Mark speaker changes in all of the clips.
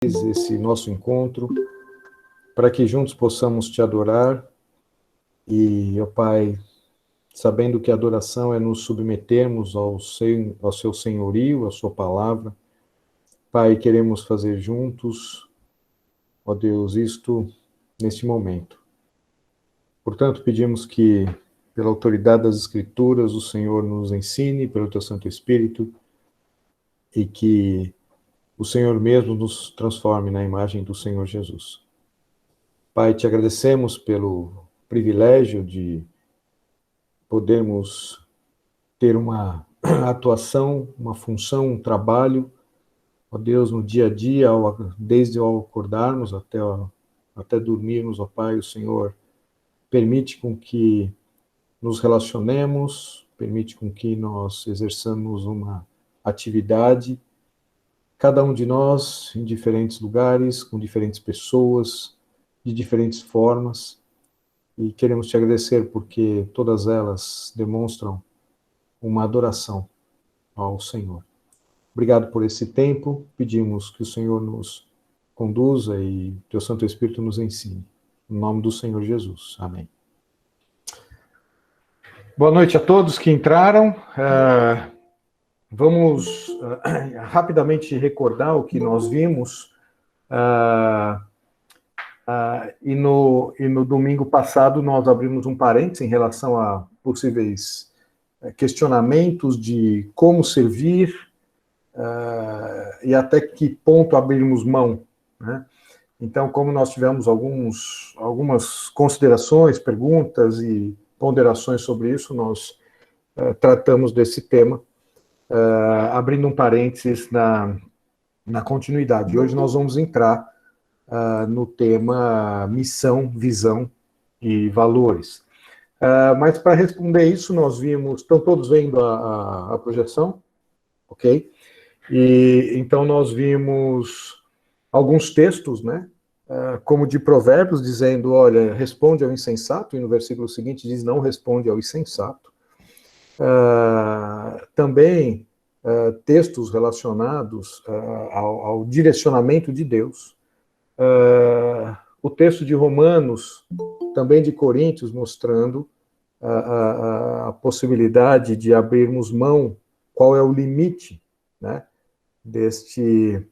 Speaker 1: esse nosso encontro, para que juntos possamos te adorar e, ó Pai, sabendo que a adoração é nos submetermos ao seu senhorio, à sua palavra. Pai, queremos fazer juntos, ó Deus, isto neste momento. Portanto, pedimos que, pela autoridade das Escrituras, o Senhor nos ensine pelo teu Santo Espírito e que o Senhor mesmo nos transforme na imagem do Senhor Jesus. Pai, te agradecemos pelo privilégio de podermos ter uma atuação, uma função, um trabalho, ó Deus, no dia a dia, desde ao acordarmos até dormirmos, ó Pai, o Senhor permite com que nos relacionemos, permite com que nós exerçamos uma atividade, cada um de nós em diferentes lugares, com diferentes pessoas, de diferentes formas, e queremos te agradecer porque todas elas demonstram uma adoração ao Senhor. Obrigado por esse tempo, pedimos que o Senhor nos conduza e teu Santo Espírito nos ensine. Em nome do Senhor Jesus. Amém. Boa noite a todos que entraram. Vamos rapidamente recordar o que nós vimos. E no domingo passado nós abrimos um parênteses em relação a possíveis questionamentos de como servir e até que ponto abrirmos mão, né? Então, como nós tivemos algumas considerações, perguntas e ponderações sobre isso, nós tratamos desse tema, abrindo um parênteses na continuidade. Hoje nós vamos entrar no tema missão, visão e valores. Mas para responder isso, nós vimos... Estão todos vendo a projeção? Ok? E então nós vimos alguns textos, né? Como de Provérbios, dizendo, olha, responde ao insensato, e no versículo seguinte diz, não responde ao insensato. Também textos relacionados ao direcionamento de Deus. O texto de Romanos, também de Coríntios, mostrando a possibilidade de abrirmos mão, qual é o limite, né, deste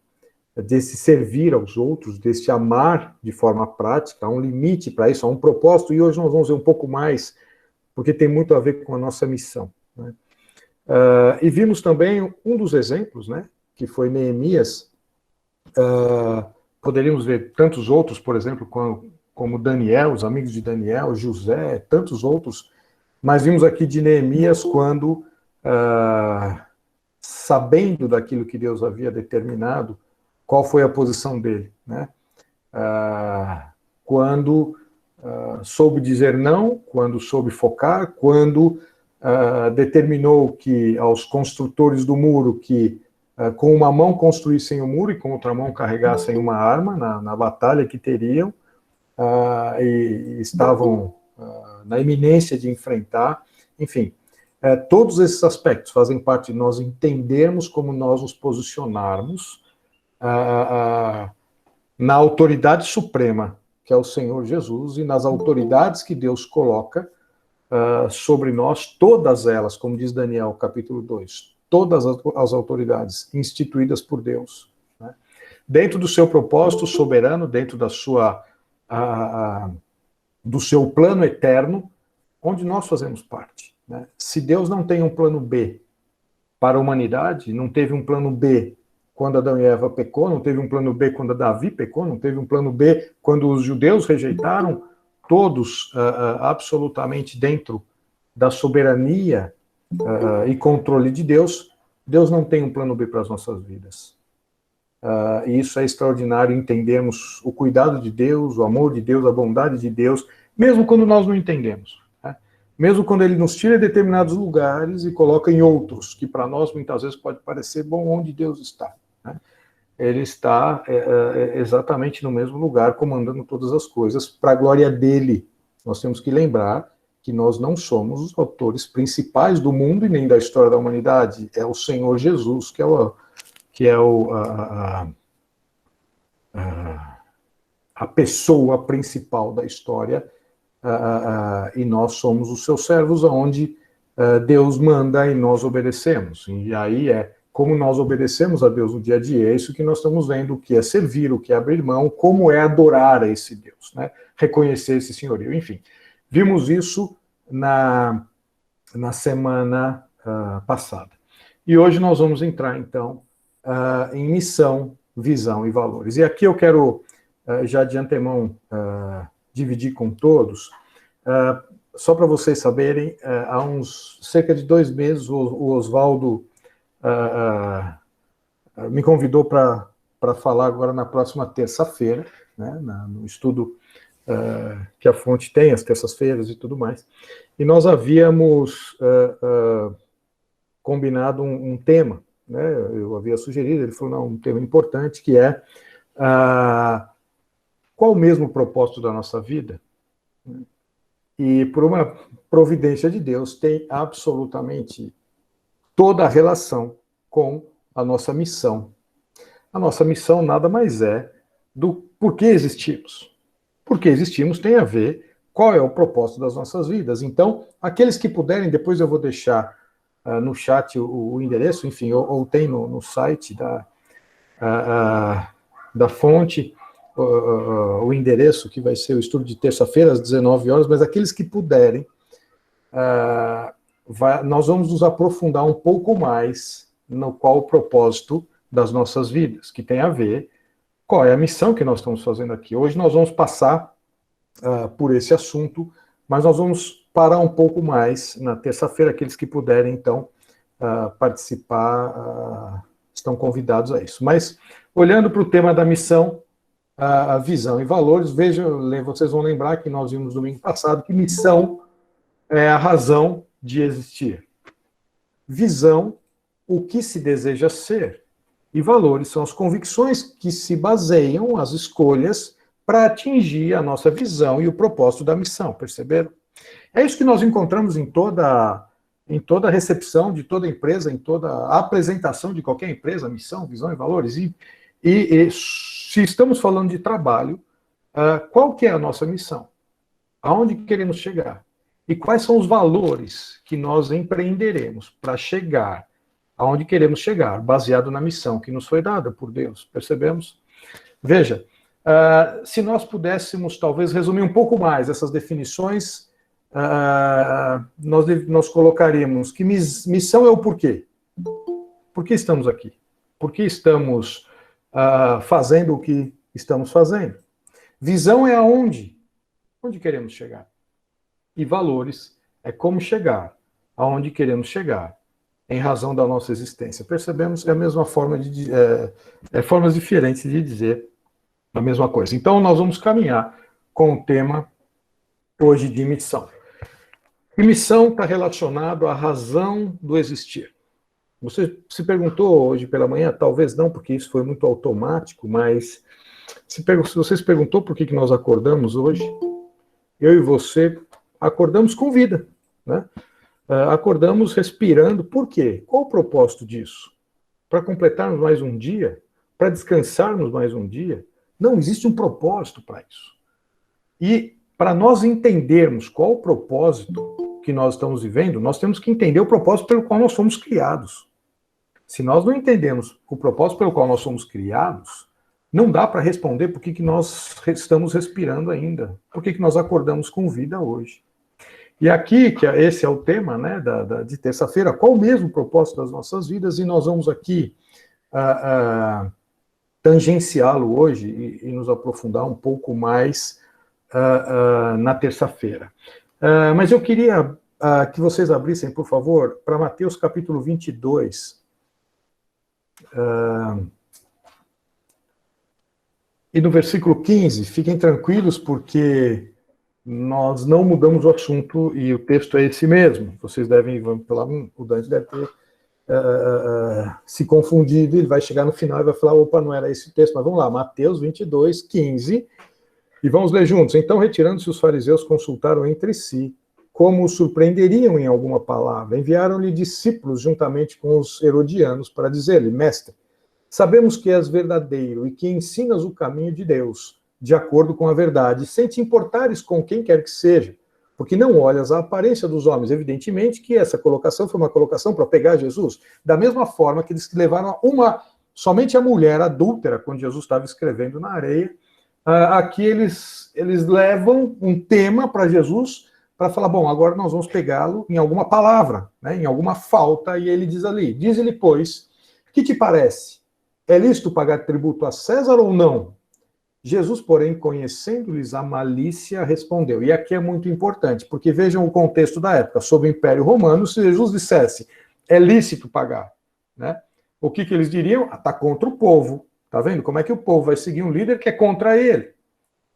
Speaker 1: servir aos outros, deste amar de forma prática. Há um limite para isso, há um propósito, e hoje nós vamos ver um pouco mais, porque tem muito a ver com a nossa missão, né? E vimos também um dos exemplos, né, que foi Neemias. Poderíamos ver tantos outros, por exemplo, como Daniel, os amigos de Daniel, José, tantos outros, mas vimos aqui de Neemias quando, sabendo daquilo que Deus havia determinado, qual foi a posição dele, né? Quando soube dizer não, quando soube focar, quando determinou que aos construtores do muro que com uma mão construíssem o muro e com outra mão carregassem uma arma na batalha que teriam, e estavam na iminência de enfrentar. Enfim, todos esses aspectos fazem parte de nós entendermos como nós nos posicionarmos na autoridade suprema, que é o Senhor Jesus, e nas autoridades que Deus coloca sobre nós, todas elas, como diz Daniel, capítulo 2, todas as autoridades instituídas por Deus, né? Dentro do seu propósito soberano, dentro da do seu plano eterno, onde nós fazemos parte, né? Se Deus não tem um plano B para a humanidade, não teve um plano B quando Adão e Eva pecou, não teve um plano B quando Davi pecou, não teve um plano B quando os judeus rejeitaram, todos absolutamente dentro da soberania e controle de Deus, Deus não tem um plano B para as nossas vidas. E isso é extraordinário, entendermos o cuidado de Deus, o amor de Deus, a bondade de Deus, mesmo quando nós não entendemos, né? Mesmo quando Ele nos tira de determinados lugares e coloca em outros, que para nós muitas vezes pode parecer, bom, onde Deus está, né? Ele está exatamente no mesmo lugar, comandando todas as coisas, para a glória dele. Nós temos que lembrar que nós não somos os autores principais do mundo e nem da história da humanidade. É o Senhor Jesus, que é a pessoa principal da história, e nós somos os seus servos, onde Deus manda e nós obedecemos. E aí como nós obedecemos a Deus no dia a dia, é isso que nós estamos vendo, o que é servir, o que é abrir mão, como é adorar a esse Deus, né? Reconhecer esse senhorio. Enfim, vimos isso na semana passada. E hoje nós vamos entrar, então, em missão, visão e valores. E aqui eu quero, já de antemão, dividir com todos, só para vocês saberem, há cerca de 2 meses, o Oswaldo me convidou para falar agora na próxima terça-feira, né, no estudo que a fonte tem, às terças-feiras e tudo mais. E nós havíamos combinado um tema, né, eu havia sugerido, ele falou, não, um tema importante, que é qual o mesmo propósito da nossa vida? E por uma providência de Deus, tem absolutamente toda a relação com a nossa missão. A nossa missão nada mais é do porquê existimos. Porque existimos tem a ver qual é o propósito das nossas vidas. Então, aqueles que puderem, depois eu vou deixar no chat o endereço, enfim, ou tem no site da fonte, o endereço, que vai ser o estudo de terça-feira, às 19 horas, mas aqueles que puderem, nós vamos nos aprofundar um pouco mais no qual o propósito das nossas vidas, que tem a ver qual é a missão que nós estamos fazendo aqui. Hoje nós vamos passar por esse assunto, mas nós vamos parar um pouco mais na terça-feira. Aqueles que puderem, então, participar, estão convidados a isso. Mas, olhando para o tema da missão, a visão e valores, vocês vão lembrar que nós vimos no domingo passado que missão é a razão de existir. Visão, o que se deseja ser. E valores são as convicções que se baseiam, as escolhas, para atingir a nossa visão e o propósito da missão, perceberam? É isso que nós encontramos em toda recepção de toda empresa, em toda apresentação de qualquer empresa, missão, visão e valores. E se estamos falando de trabalho, qual que é a nossa missão? Aonde queremos chegar? E quais são os valores que nós empreenderemos para chegar aonde queremos chegar, baseado na missão que nos foi dada por Deus, percebemos? Veja, se nós pudéssemos talvez resumir um pouco mais essas definições, nós colocaríamos que missão é o porquê. Por que estamos aqui? Por que estamos fazendo o que estamos fazendo? Visão é aonde? Onde queremos chegar? E valores é como chegar aonde queremos chegar, em razão da nossa existência. Percebemos que é a mesma forma formas diferentes de dizer a mesma coisa. Então, nós vamos caminhar com o tema hoje de missão. E missão está relacionado à razão do existir. Você se perguntou hoje pela manhã, talvez não, porque isso foi muito automático, mas se você se perguntou por que nós acordamos hoje, eu e você acordamos com vida, né? Acordamos respirando. Por quê? Qual o propósito disso? Para completarmos mais um dia? Para descansarmos mais um dia? Não, existe um propósito para isso. E para nós entendermos qual o propósito que nós estamos vivendo, nós temos que entender o propósito pelo qual nós fomos criados. Se nós não entendemos o propósito pelo qual nós fomos criados, não dá para responder por que nós estamos respirando ainda, por que nós acordamos com vida hoje. E aqui, esse é o tema, né, de terça-feira, qual o mesmo propósito das nossas vidas, e nós vamos aqui tangenciá-lo hoje e nos aprofundar um pouco mais na terça-feira. Mas eu queria que vocês abrissem, por favor, para Mateus capítulo 22. E no versículo 15, fiquem tranquilos, porque nós não mudamos o assunto e o texto é esse mesmo. Vocês devem, o Dante deve ter se confundido, ele vai chegar no final e vai falar, opa, não era esse texto, mas vamos lá, Mateus 22, 15, e vamos ler juntos. Então, retirando-se os fariseus, consultaram entre si como o surpreenderiam em alguma palavra. Enviaram-lhe discípulos juntamente com os herodianos para dizer-lhe, mestre, sabemos que és verdadeiro e que ensinas o caminho de Deus, de acordo com a verdade, sem te importares com quem quer que seja, porque não olhas a aparência dos homens. Evidentemente que essa colocação foi uma colocação para pegar Jesus, da mesma forma que eles levaram somente a mulher adúltera, quando Jesus estava escrevendo na areia. Aqui eles levam um tema para Jesus, para falar, bom, agora nós vamos pegá-lo em alguma palavra, né, em alguma falta, e ele diz ali, diz-lhe, pois, que te parece? É lícito pagar tributo a César ou não? Jesus, porém, conhecendo-lhes a malícia, respondeu. E aqui é muito importante, porque vejam o contexto da época. Sob o Império Romano, se Jesus dissesse, é lícito pagar, né? O que eles diriam? Está contra o povo. Tá vendo? Como é que o povo vai seguir um líder que é contra ele?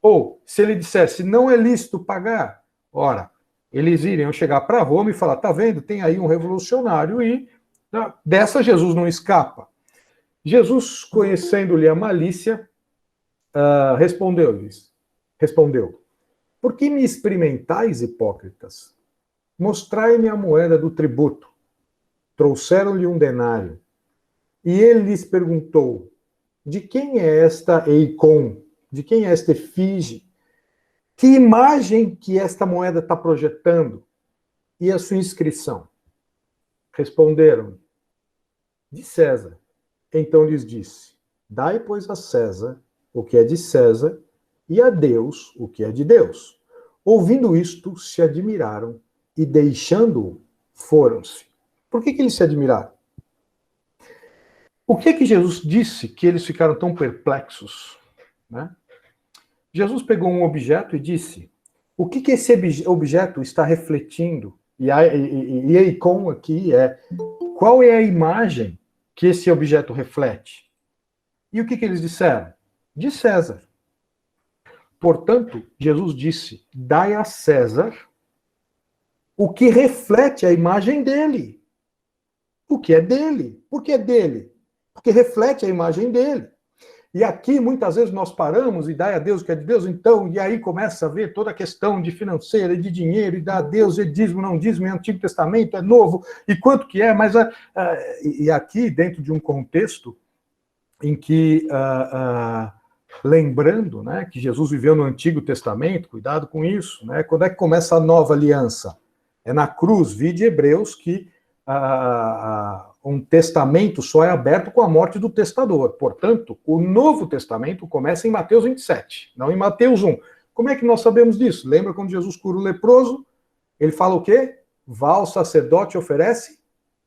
Speaker 1: Ou, se ele dissesse, não é lícito pagar, ora, eles iriam chegar para Roma e falar, tá vendo? Tem aí um revolucionário e dessa Jesus não escapa. Jesus, conhecendo-lhe a malícia, respondeu, por que me experimentais, hipócritas? Mostrai-me a moeda do tributo. Trouxeram-lhe um denário. E ele lhes perguntou, de quem é esta eikon? De quem é esta efígie? Que imagem que esta moeda está projetando? E a sua inscrição? Responderam, de César. Então lhes disse, dai, pois, a César o que é de César, e a Deus o que é de Deus. Ouvindo isto, se admiraram, e deixando-o, foram-se. Por que eles se admiraram? O que Jesus disse que eles ficaram tão perplexos? Né? Jesus pegou um objeto e disse, o que esse objeto está refletindo? E a icon aqui é, qual é a imagem que esse objeto reflete? E o que eles disseram? De César. Portanto, Jesus disse, dai a César o que reflete a imagem dele. O que é dele. Por que é dele? Porque reflete a imagem dele. E aqui, muitas vezes, nós paramos e dai a Deus o que é de Deus, então, e aí começa a ver toda a questão de financeira, de dinheiro, e dá a Deus, é dízimo, não dízimo, é Antigo Testamento, é Novo, e quanto que é, mas e aqui, dentro de um contexto em que, lembrando, né, que Jesus viveu no Antigo Testamento, cuidado com isso, né, quando é que começa a nova aliança? É na cruz, vide Hebreus, que um testamento só é aberto com a morte do testador. Portanto, o Novo Testamento começa em Mateus 27, não em Mateus 1. Como é que nós sabemos disso? Lembra quando Jesus cura o leproso? Ele fala o quê? Vá ao sacerdote e oferece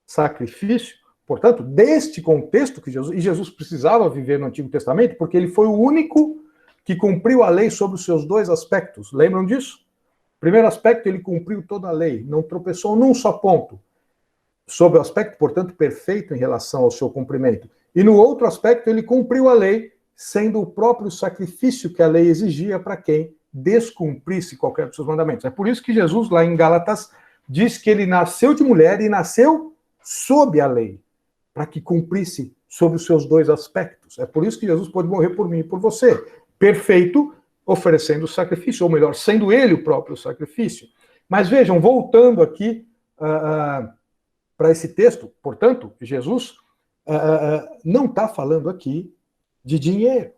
Speaker 1: sacrifício. Portanto, deste contexto que Jesus precisava viver no Antigo Testamento, porque ele foi o único que cumpriu a lei sobre os seus dois aspectos. Lembram disso? Primeiro aspecto, ele cumpriu toda a lei, não tropeçou num só ponto. Sob o aspecto, portanto, perfeito em relação ao seu cumprimento. E no outro aspecto, ele cumpriu a lei, sendo o próprio sacrifício que a lei exigia para quem descumprisse qualquer dos seus mandamentos. É por isso que Jesus, lá em Gálatas, diz que ele nasceu de mulher e nasceu sob a lei, para que cumprisse sobre os seus dois aspectos. É por isso que Jesus pôde morrer por mim e por você. Perfeito, oferecendo o sacrifício, ou melhor, sendo ele o próprio sacrifício. Mas vejam, voltando aqui para esse texto, portanto, Jesus não está falando aqui de dinheiro.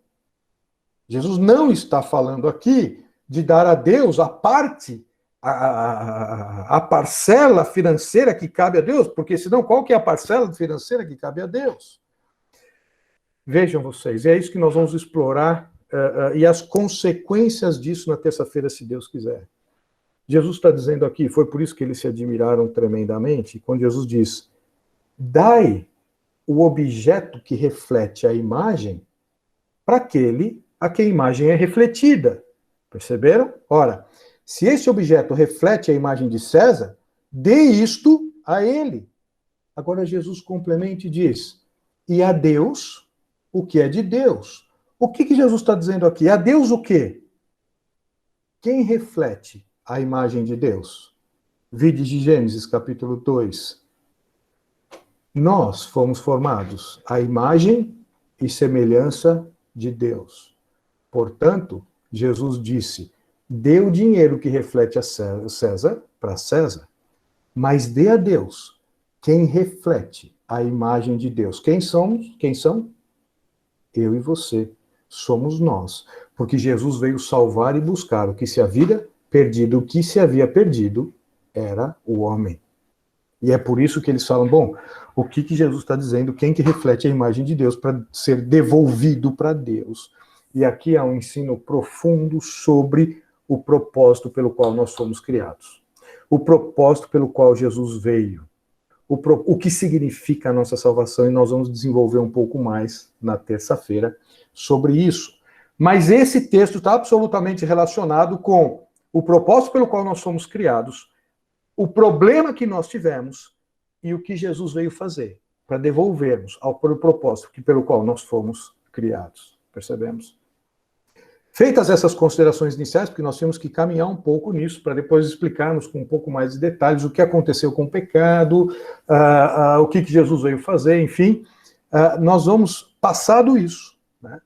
Speaker 1: Jesus não está falando aqui de dar a Deus a parte, a parcela financeira que cabe a Deus, porque senão qual que é a parcela financeira que cabe a Deus? Vejam vocês, é isso que nós vamos explorar e as consequências disso na terça-feira, se Deus quiser. Jesus está dizendo aqui, foi por isso que eles se admiraram tremendamente, quando Jesus diz, dai o objeto que reflete a imagem para aquele a quem a imagem é refletida. Perceberam? Ora, se esse objeto reflete a imagem de César, dê isto a ele. Agora Jesus complementa e diz, e a Deus o que é de Deus. O que Jesus está dizendo aqui? A Deus o quê? Quem reflete a imagem de Deus? Vide de Gênesis, capítulo 2. Nós fomos formados à imagem e semelhança de Deus. Portanto, Jesus disse, dê o dinheiro que reflete a César para César, mas dê a Deus quem reflete a imagem de Deus. Quem são? Eu e você. somos nós. Porque Jesus veio salvar e buscar o que se havia perdido. O que se havia perdido era o homem. E é por isso que eles falam, bom, o que Jesus está dizendo? Quem que reflete a imagem de Deus para ser devolvido para Deus? E aqui há um ensino profundo sobre o propósito pelo qual nós fomos criados. O propósito pelo qual Jesus veio. O que significa a nossa salvação, e nós vamos desenvolver um pouco mais na terça-feira sobre isso. Mas esse texto está absolutamente relacionado com o propósito pelo qual nós fomos criados, o problema que nós tivemos e o que Jesus veio fazer para devolvermos ao propósito pelo qual nós fomos criados. Percebemos? Feitas essas considerações iniciais, porque nós temos que caminhar um pouco nisso, para depois explicarmos com um pouco mais de detalhes o que aconteceu com o pecado, o que Jesus veio fazer, enfim, nós vamos, passado isso, né,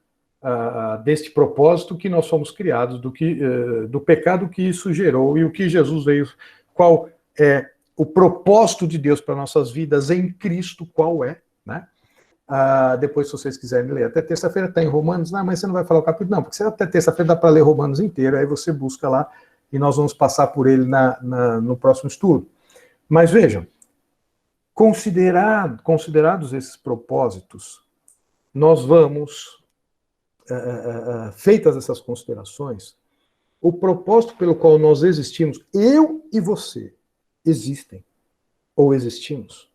Speaker 1: deste propósito que nós fomos criados, do pecado que isso gerou e o que Jesus veio, qual é o propósito de Deus para nossas vidas em Cristo, qual é, né? Depois, se vocês quiserem ler, até terça-feira está em Romanos, mas você não vai falar o capítulo, não, porque até terça-feira dá para ler Romanos inteiro, aí você busca lá e nós vamos passar por ele no próximo estudo. Mas vejam, considerados esses propósitos, nós vamos, feitas essas considerações, o propósito pelo qual nós existimos, eu e você, existem, ou existimos.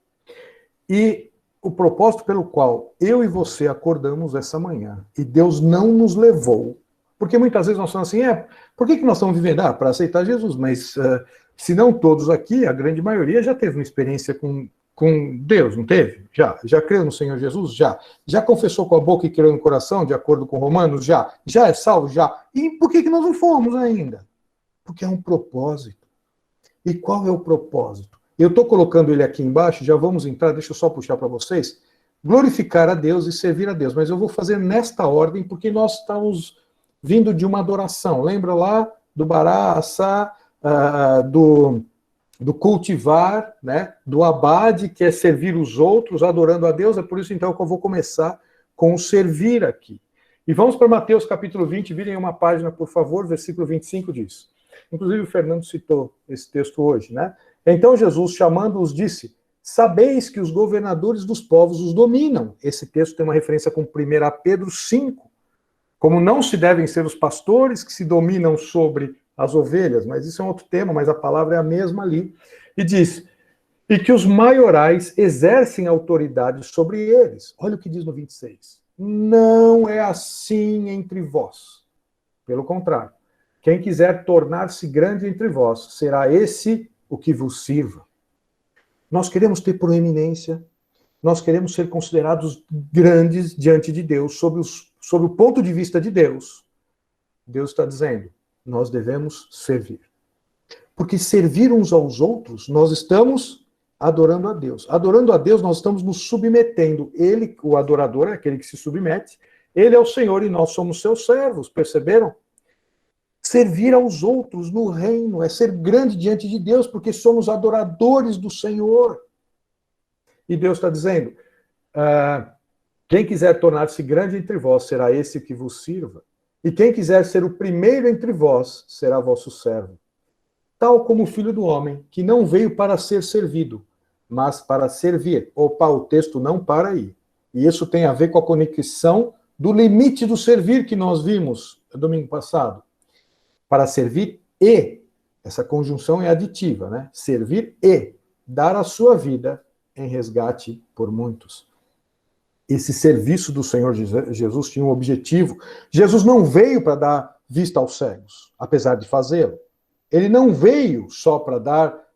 Speaker 1: E o propósito pelo qual eu e você acordamos essa manhã, e Deus não nos levou, porque muitas vezes nós falamos assim, por que nós estamos vivendo? Para aceitar Jesus, mas se não todos aqui, a grande maioria já teve uma experiência com Deus, não teve? Já creu no Senhor Jesus? Já confessou com a boca e creu no coração, de acordo com Romanos? Já é salvo? Já. E por que nós não fomos ainda? Porque é um propósito. E qual é o propósito? Eu estou colocando ele aqui embaixo, já vamos entrar, deixa eu só puxar para vocês. Glorificar a Deus e servir a Deus. Mas eu vou fazer nesta ordem, porque nós estamos vindo de uma adoração. Lembra lá do Bará, Assá, do cultivar, né? Do abade, que é servir os outros, adorando a Deus. É por isso, então, que eu vou começar com o servir aqui. E vamos para Mateus capítulo 20, virem uma página, por favor, versículo 25 diz. Inclusive o Fernando citou esse texto hoje, né? Então Jesus, chamando-os, disse, sabeis que os governadores dos povos os dominam. Esse texto tem uma referência com 1 Pedro 5. Como não se devem ser os pastores que se dominam sobre as ovelhas, mas isso é um outro tema, mas a palavra é a mesma ali. E diz, e que os maiorais exercem autoridade sobre eles. Olha o que diz no 26. Não é assim entre vós. Pelo contrário, quem quiser tornar-se grande entre vós, será esse o que vos sirva. Nós queremos ter proeminência, nós queremos ser considerados grandes diante de Deus, sob o ponto de vista de Deus. Deus está dizendo, nós devemos servir. Porque servir uns aos outros, nós estamos adorando a Deus. Adorando a Deus, nós estamos nos submetendo. Ele, o adorador, é aquele que se submete, ele é o Senhor e nós somos seus servos, perceberam? Servir aos outros no reino é ser grande diante de Deus, porque somos adoradores do Senhor. E Deus está dizendo, quem quiser tornar-se grande entre vós, será esse que vos sirva. E quem quiser ser o primeiro entre vós, será vosso servo. Tal como o Filho do Homem, que não veio para ser servido, mas para servir. Opa, o texto não para aí. E isso tem a ver com a conexão do limite do servir que nós vimos domingo passado. Para servir e, essa conjunção é aditiva, né? Servir e dar a sua vida em resgate por muitos. Esse serviço do Senhor Jesus tinha um objetivo. Jesus não veio para dar vista aos cegos, apesar de fazê-lo. Ele não veio só para dar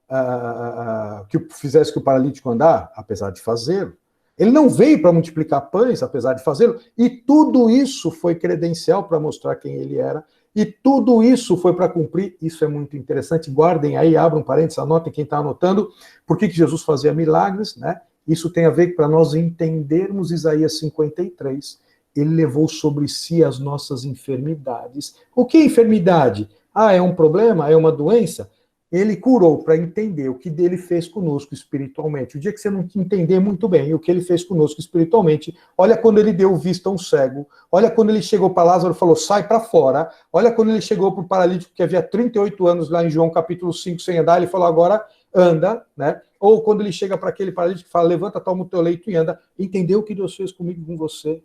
Speaker 1: que fizesse que o paralítico andar, apesar de fazê-lo. Ele não veio para multiplicar pães, apesar de fazê-lo. E tudo isso foi credencial para mostrar quem ele era. E tudo isso foi para cumprir, isso é muito interessante, guardem aí, abram parênteses, anotem quem está anotando, por que Jesus fazia milagres, né? Isso tem a ver para nós entendermos Isaías 53, ele levou sobre si as nossas enfermidades. O que é enfermidade? É um problema? É uma doença? ele curou para entender o que ele fez conosco espiritualmente. O dia que você não entender muito bem o que ele fez conosco espiritualmente, olha quando ele deu vista a um cego, olha quando ele chegou para Lázaro e falou, sai para fora, olha quando ele chegou para o paralítico que havia 38 anos lá em João capítulo 5 sem andar, ele falou, agora anda, né? Ou quando ele chega para aquele paralítico e fala, levanta, toma o teu leito e anda. Entendeu o que Deus fez comigo e com você?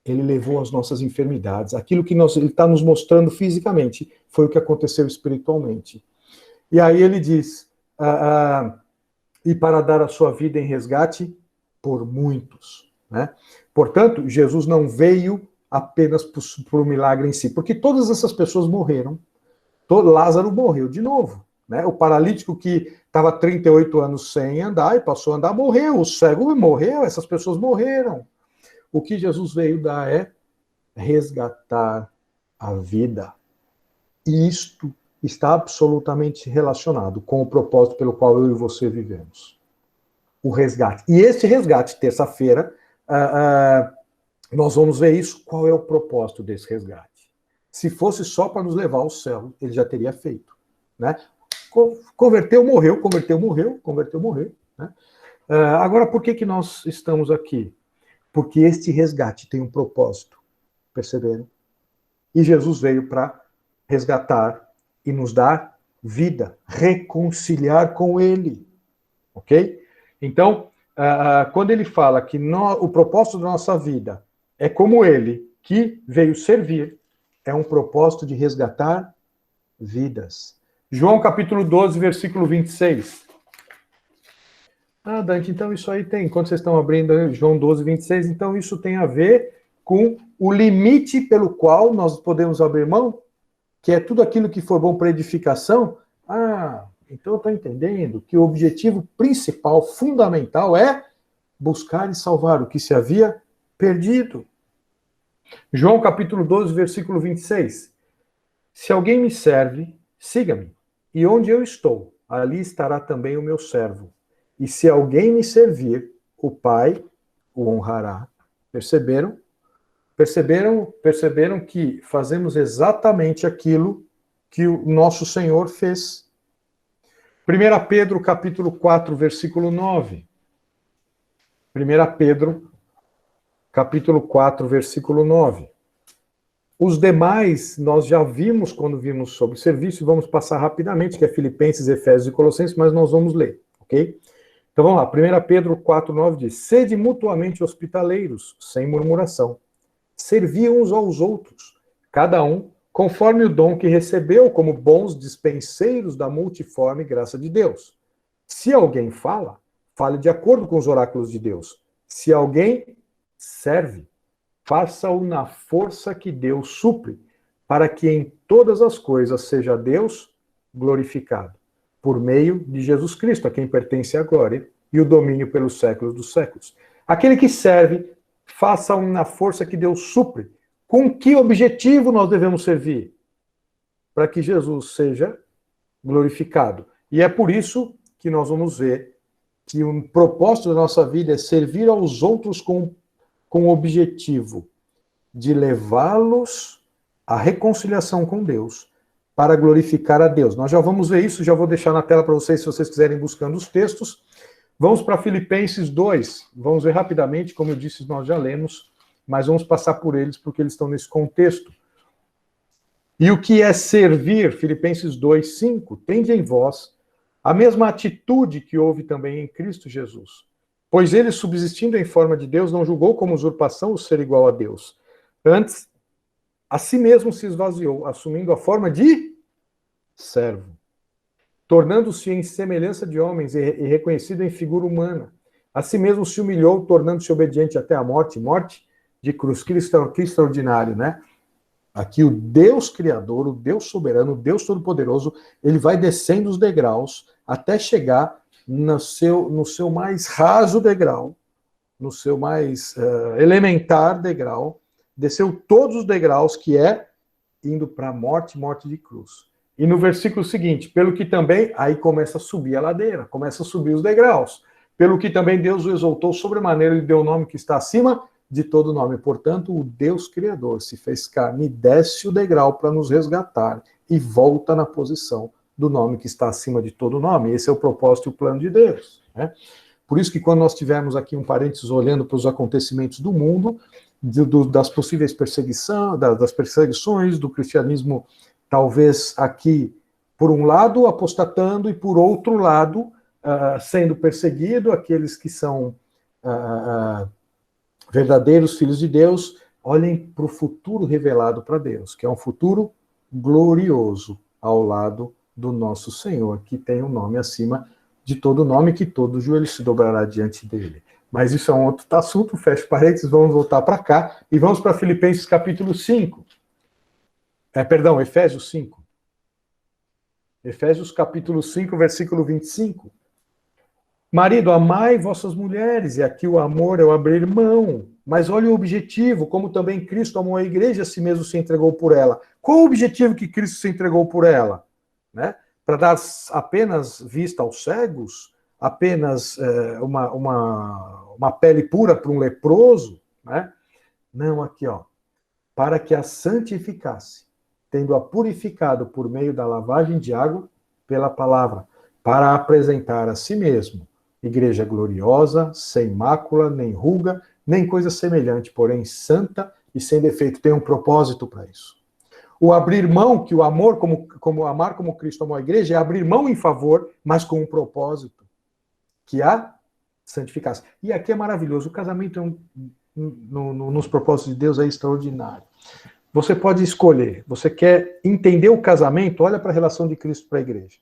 Speaker 1: Ele levou as nossas enfermidades. Aquilo que ele está nos mostrando fisicamente foi o que aconteceu espiritualmente. E aí ele diz, e para dar a sua vida em resgate por muitos. Né? Portanto, Jesus não veio apenas por um milagre em si, porque todas essas pessoas morreram. Lázaro morreu de novo. Né? O paralítico que estava 38 anos sem andar e passou a andar, morreu. O cego morreu, essas pessoas morreram. O que Jesus veio dar é resgatar a vida. E isto está absolutamente relacionado com o propósito pelo qual eu e você vivemos. O resgate. E esse resgate, terça-feira, nós vamos ver isso. Qual é o propósito desse resgate? Se fosse só para nos levar ao céu, ele já teria feito. Né? Converteu, morreu, converteu, morreu, converteu, morreu. Né? Agora, por que nós estamos aqui? Porque este resgate tem um propósito. Perceberam? E Jesus veio para resgatar e nos dar vida, reconciliar com Ele. Ok? Então, quando ele fala que o propósito da nossa vida é como Ele, que veio servir, é um propósito de resgatar vidas. João capítulo 12, versículo 26. Dante, então isso aí tem, quando vocês estão abrindo João 12, 26, então isso tem a ver com o limite pelo qual nós podemos abrir mão, que é tudo aquilo que for bom para edificação. Então eu estou entendendo que o objetivo principal, fundamental, é buscar e salvar o que se havia perdido. João capítulo 12, versículo 26. Se alguém me serve, siga-me, e onde eu estou, ali estará também o meu servo. E se alguém me servir, o Pai o honrará. Perceberam? Perceberam que fazemos exatamente aquilo que o nosso Senhor fez. 1 Pedro capítulo 4, versículo 9. 1 Pedro capítulo 4, versículo 9. Os demais nós já vimos quando vimos sobre serviço, e vamos passar rapidamente, que é Filipenses, Efésios e Colossenses, mas nós vamos ler, ok? Então vamos lá, 1 Pedro 4, 9 diz, sede mutuamente hospitaleiros, sem murmuração. Servi uns aos outros, cada um conforme o dom que recebeu, como bons dispenseiros da multiforme graça de Deus. Se alguém fala, fale de acordo com os oráculos de Deus. Se alguém serve, faça-o na força que Deus supre, para que em todas as coisas seja Deus glorificado, por meio de Jesus Cristo, a quem pertence a glória e o domínio pelos séculos dos séculos. Aquele que serve, faça-o na força que Deus supre. Com que objetivo nós devemos servir? Para que Jesus seja glorificado. E é por isso que nós vamos ver que o propósito da nossa vida é servir aos outros com o objetivo de levá-los à reconciliação com Deus, para glorificar a Deus. Nós já vamos ver isso, já vou deixar na tela para vocês, se vocês quiserem buscando os textos. Vamos para Filipenses 2, vamos ver rapidamente, como eu disse, nós já lemos, mas vamos passar por eles, porque eles estão nesse contexto. E o que é servir? Filipenses 2, 5, tende em vós a mesma atitude que houve também em Cristo Jesus. Pois ele, subsistindo em forma de Deus, não julgou como usurpação o ser igual a Deus. Antes, a si mesmo se esvaziou, assumindo a forma de servo, tornando-se em semelhança de homens e reconhecido em figura humana. A si mesmo se humilhou, tornando-se obediente até a morte de cruz. Que extraordinário, né? Aqui o Deus Criador, o Deus Soberano, o Deus Todo-Poderoso, ele vai descendo os degraus até chegar no seu mais raso degrau, no seu mais elementar degrau, desceu todos os degraus, que é indo para a morte de cruz. E no versículo seguinte, pelo que também, aí começa a subir a ladeira, começa a subir os degraus. Pelo que também Deus o exaltou sobremaneira, ele deu o nome que está acima de todo nome. Portanto, o Deus Criador se fez carne e desce o degrau para nos resgatar e volta na posição do nome que está acima de todo nome. Esse é o propósito e o plano de Deus, né? Por isso que quando nós tivermos aqui um parênteses olhando para os acontecimentos do mundo, das possíveis das perseguições, do cristianismo, talvez aqui, por um lado, apostatando, e por outro lado, sendo perseguido, aqueles que são verdadeiros filhos de Deus, olhem para o futuro revelado para Deus, que é um futuro glorioso ao lado do nosso Senhor, que tem um nome acima de todo nome, que todo joelho se dobrará diante dele. Mas isso é um outro assunto, fecha parênteses, vamos voltar para cá, e vamos para Filipenses capítulo 5. Efésios 5. Efésios capítulo 5, versículo 25. Marido, amai vossas mulheres, e aqui o amor é o abrir mão. Mas olha o objetivo, como também Cristo amou a igreja, a si mesmo se entregou por ela. Qual o objetivo que Cristo se entregou por ela? Né? Para dar apenas vista aos cegos? Apenas uma pele pura para um leproso? Né? Não, aqui, ó. Para que a santificasse, tendo-a purificado por meio da lavagem de água pela palavra, para apresentar a si mesmo igreja gloriosa, sem mácula, nem ruga, nem coisa semelhante, porém santa e sem defeito. Tem um propósito para isso. O abrir mão, que o amor, como amar como Cristo amou a igreja, é abrir mão em favor, mas com um propósito, que a santificasse. E aqui é maravilhoso. O casamento nos propósitos de Deus é extraordinário. Você pode escolher. Você quer entender o casamento? Olha para a relação de Cristo para a igreja.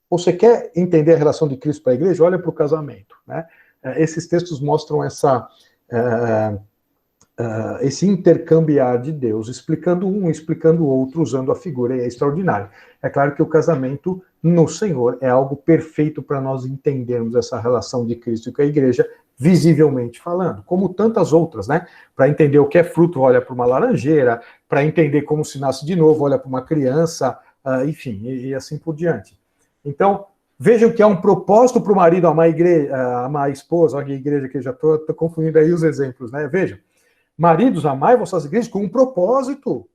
Speaker 1: Ou você quer entender a relação de Cristo para a igreja? Olha para o casamento. Né? Esses textos mostram esse intercambiar de Deus, explicando um, explicando o outro, usando a figura, e é extraordinário. É claro que o casamento no Senhor é algo perfeito para nós entendermos essa relação de Cristo com a igreja, visivelmente falando, como tantas outras, né? Para entender o que é fruto, olha para uma laranjeira, para entender como se nasce de novo, olha para uma criança, enfim, e assim por diante. Então, vejam que há um propósito para o marido amar a esposa, olha a igreja que eu já estou confundindo aí os exemplos, né? Vejam, maridos, amai vossas igrejas com um propósito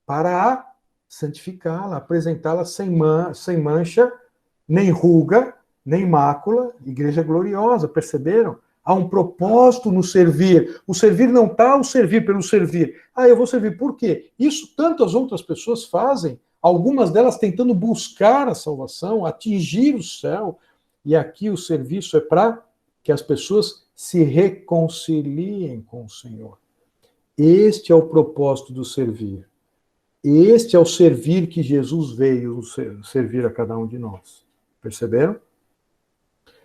Speaker 1: para santificá-la, apresentá-la sem mancha, nem ruga, nem mácula, igreja gloriosa, perceberam? Há um propósito no servir. O servir não está o servir pelo servir. Eu vou servir por quê? Isso tantas outras pessoas fazem, algumas delas tentando buscar a salvação, atingir o céu, e aqui o serviço é para que as pessoas se reconciliem com o Senhor. Este é o propósito do servir. Este é o servir que Jesus veio servir a cada um de nós. Perceberam?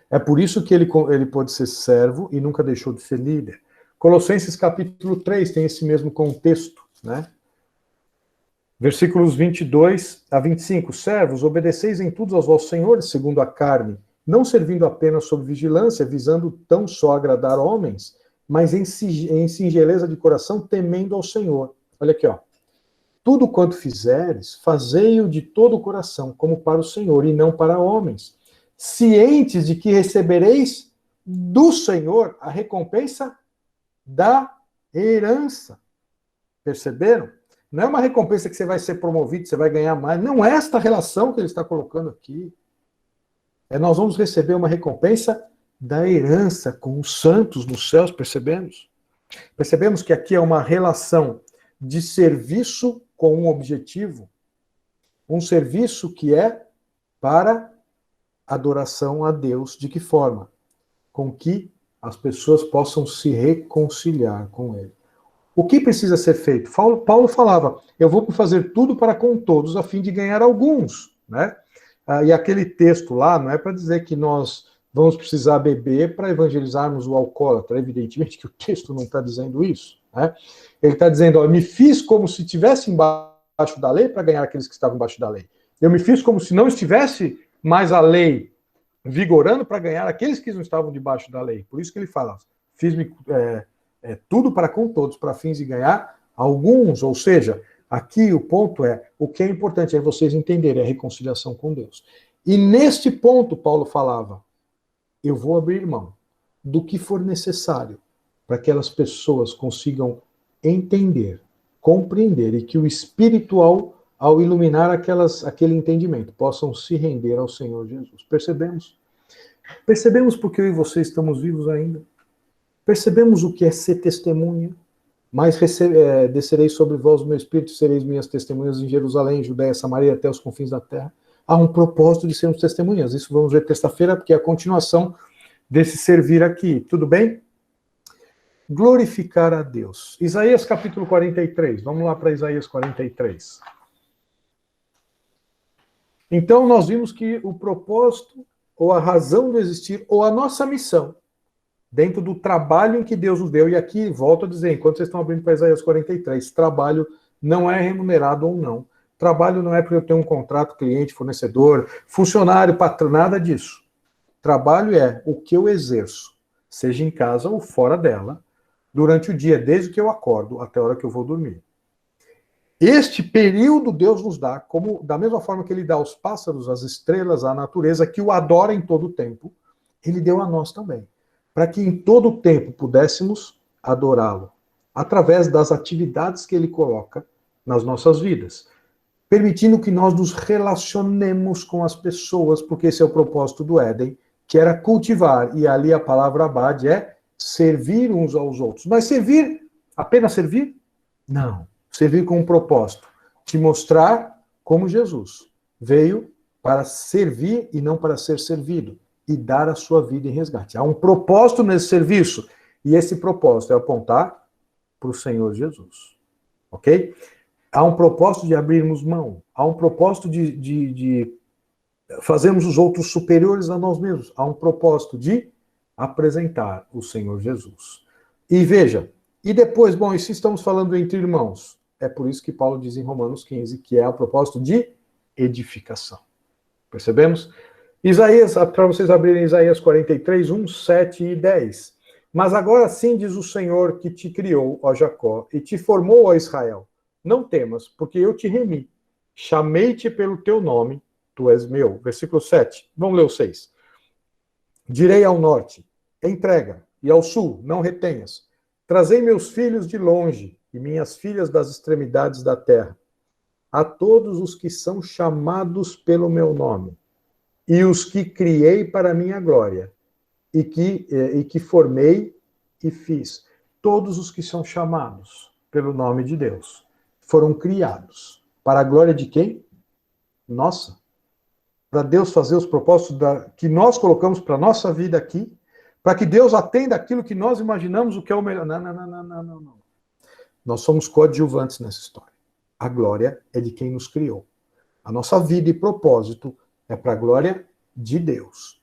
Speaker 1: É por isso que ele pode ser servo e nunca deixou de ser líder. Colossenses capítulo 3 tem esse mesmo contexto, né? Versículos 22 a 25. Servos, obedeceis em tudo aos vossos senhores, segundo a carne, não servindo apenas sob vigilância, visando tão só agradar homens, mas em singeleza de coração, temendo ao Senhor. Olha aqui, ó. Tudo quanto fizeres, fazei-o de todo o coração, como para o Senhor, e não para homens, cientes de que recebereis do Senhor a recompensa da herança. Perceberam? Não é uma recompensa que você vai ser promovido, você vai ganhar mais. Não é esta relação que ele está colocando aqui. Nós vamos receber uma recompensa da herança com os santos nos céus, percebemos? Percebemos que aqui é uma relação de serviço com um objetivo. Um serviço que é para adoração a Deus. De que forma? Com que as pessoas possam se reconciliar com Ele. O que precisa ser feito? Paulo falava, eu vou fazer tudo para com todos, a fim de ganhar alguns, né? E aquele texto lá não é para dizer que nós vamos precisar beber para evangelizarmos o alcoólatra. Evidentemente que o texto não está dizendo isso, né? Ele está dizendo, me fiz como se estivesse embaixo da lei para ganhar aqueles que estavam embaixo da lei. Eu me fiz como se não estivesse mais a lei vigorando para ganhar aqueles que não estavam debaixo da lei. Por isso que ele fala, fiz-me tudo para com todos, para fins de ganhar alguns. Ou seja, aqui o ponto o que é importante é vocês entenderem a reconciliação com Deus. E neste ponto, Paulo falava, eu vou abrir mão do que for necessário para que aquelas pessoas consigam entender, compreender e que o espiritual ao iluminar aquele entendimento, possam se render ao Senhor Jesus. Percebemos? Percebemos porque eu e você estamos vivos ainda? Percebemos o que é ser testemunha? Mas descerei sobre vós o meu espírito, sereis minhas testemunhas em Jerusalém, Judéia, Samaria, até os confins da terra. Há um propósito de sermos testemunhas. Isso vamos ver terça-feira, porque é a continuação desse servir aqui. Tudo bem? Glorificar a Deus. Isaías capítulo 43. Vamos lá para Isaías 43. Então, nós vimos que o propósito, ou a razão do existir, ou a nossa missão, dentro do trabalho em que Deus nos deu, e aqui, volto a dizer, enquanto vocês estão abrindo para Isaías 43, trabalho não é remunerado ou não. Trabalho não é porque eu tenho um contrato, cliente, fornecedor, funcionário, patrão, nada disso. Trabalho é o que eu exerço, seja em casa ou fora dela, durante o dia, desde que eu acordo até a hora que eu vou dormir. Este período Deus nos dá, como da mesma forma que Ele dá aos pássaros, às estrelas, à natureza, que o adora em todo o tempo, Ele deu a nós também, para que em todo o tempo pudéssemos adorá-lo, através das atividades que Ele coloca nas nossas vidas, permitindo que nós nos relacionemos com as pessoas, porque esse é o propósito do Éden, que era cultivar, e ali a palavra abade é servir uns aos outros. Mas servir, apenas servir? Não. Servir com um propósito, te mostrar como Jesus veio para servir e não para ser servido, e dar a sua vida em resgate. Há um propósito nesse serviço, e esse propósito é apontar para o Senhor Jesus. Ok? Há um propósito de abrirmos mão, há um propósito de fazermos os outros superiores a nós mesmos, há um propósito de apresentar o Senhor Jesus. E veja, e depois, bom, e se estamos falando entre irmãos? É por isso que Paulo diz em Romanos 15, que é o propósito de edificação. Percebemos? Isaías, para vocês abrirem Isaías 43, 1, 7 e 10. Mas agora sim diz o Senhor que te criou, ó Jacó, e te formou, ó Israel. Não temas, porque eu te remi. Chamei-te pelo teu nome, tu és meu. Versículo 7. Vamos ler o 6. Direi ao norte, entrega, e ao sul, não retenhas. Trazei meus filhos de longe, e minhas filhas das extremidades da terra. A todos os que são chamados pelo meu nome, e os que criei para a minha glória, e que formei e fiz. Todos os que são chamados pelo nome de Deus foram criados. Para a glória de quem? Nossa. Para Deus fazer os propósitos que nós colocamos para a nossa vida aqui, para que Deus atenda aquilo que nós imaginamos o que é o melhor. Não. Nós somos coadjuvantes nessa história. A glória é de quem nos criou. A nossa vida e propósito é para a glória de Deus.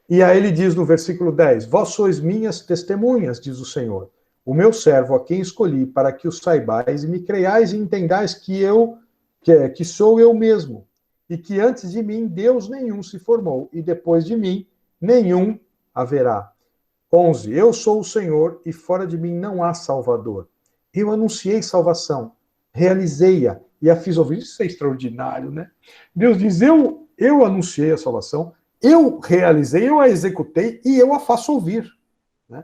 Speaker 1: E aí ele diz no versículo 10, vós sois minhas testemunhas, diz o Senhor, o meu servo a quem escolhi, para que o saibais e me creiais e entendais que sou eu mesmo, e que antes de mim Deus nenhum se formou, e depois de mim nenhum haverá. 11, eu sou o Senhor, e fora de mim não há Salvador. Eu anunciei salvação, realizei-a, e a fiz ouvir. Isso é extraordinário, né? Deus diz, eu anunciei a salvação, eu realizei, eu a executei, e eu a faço ouvir. Né?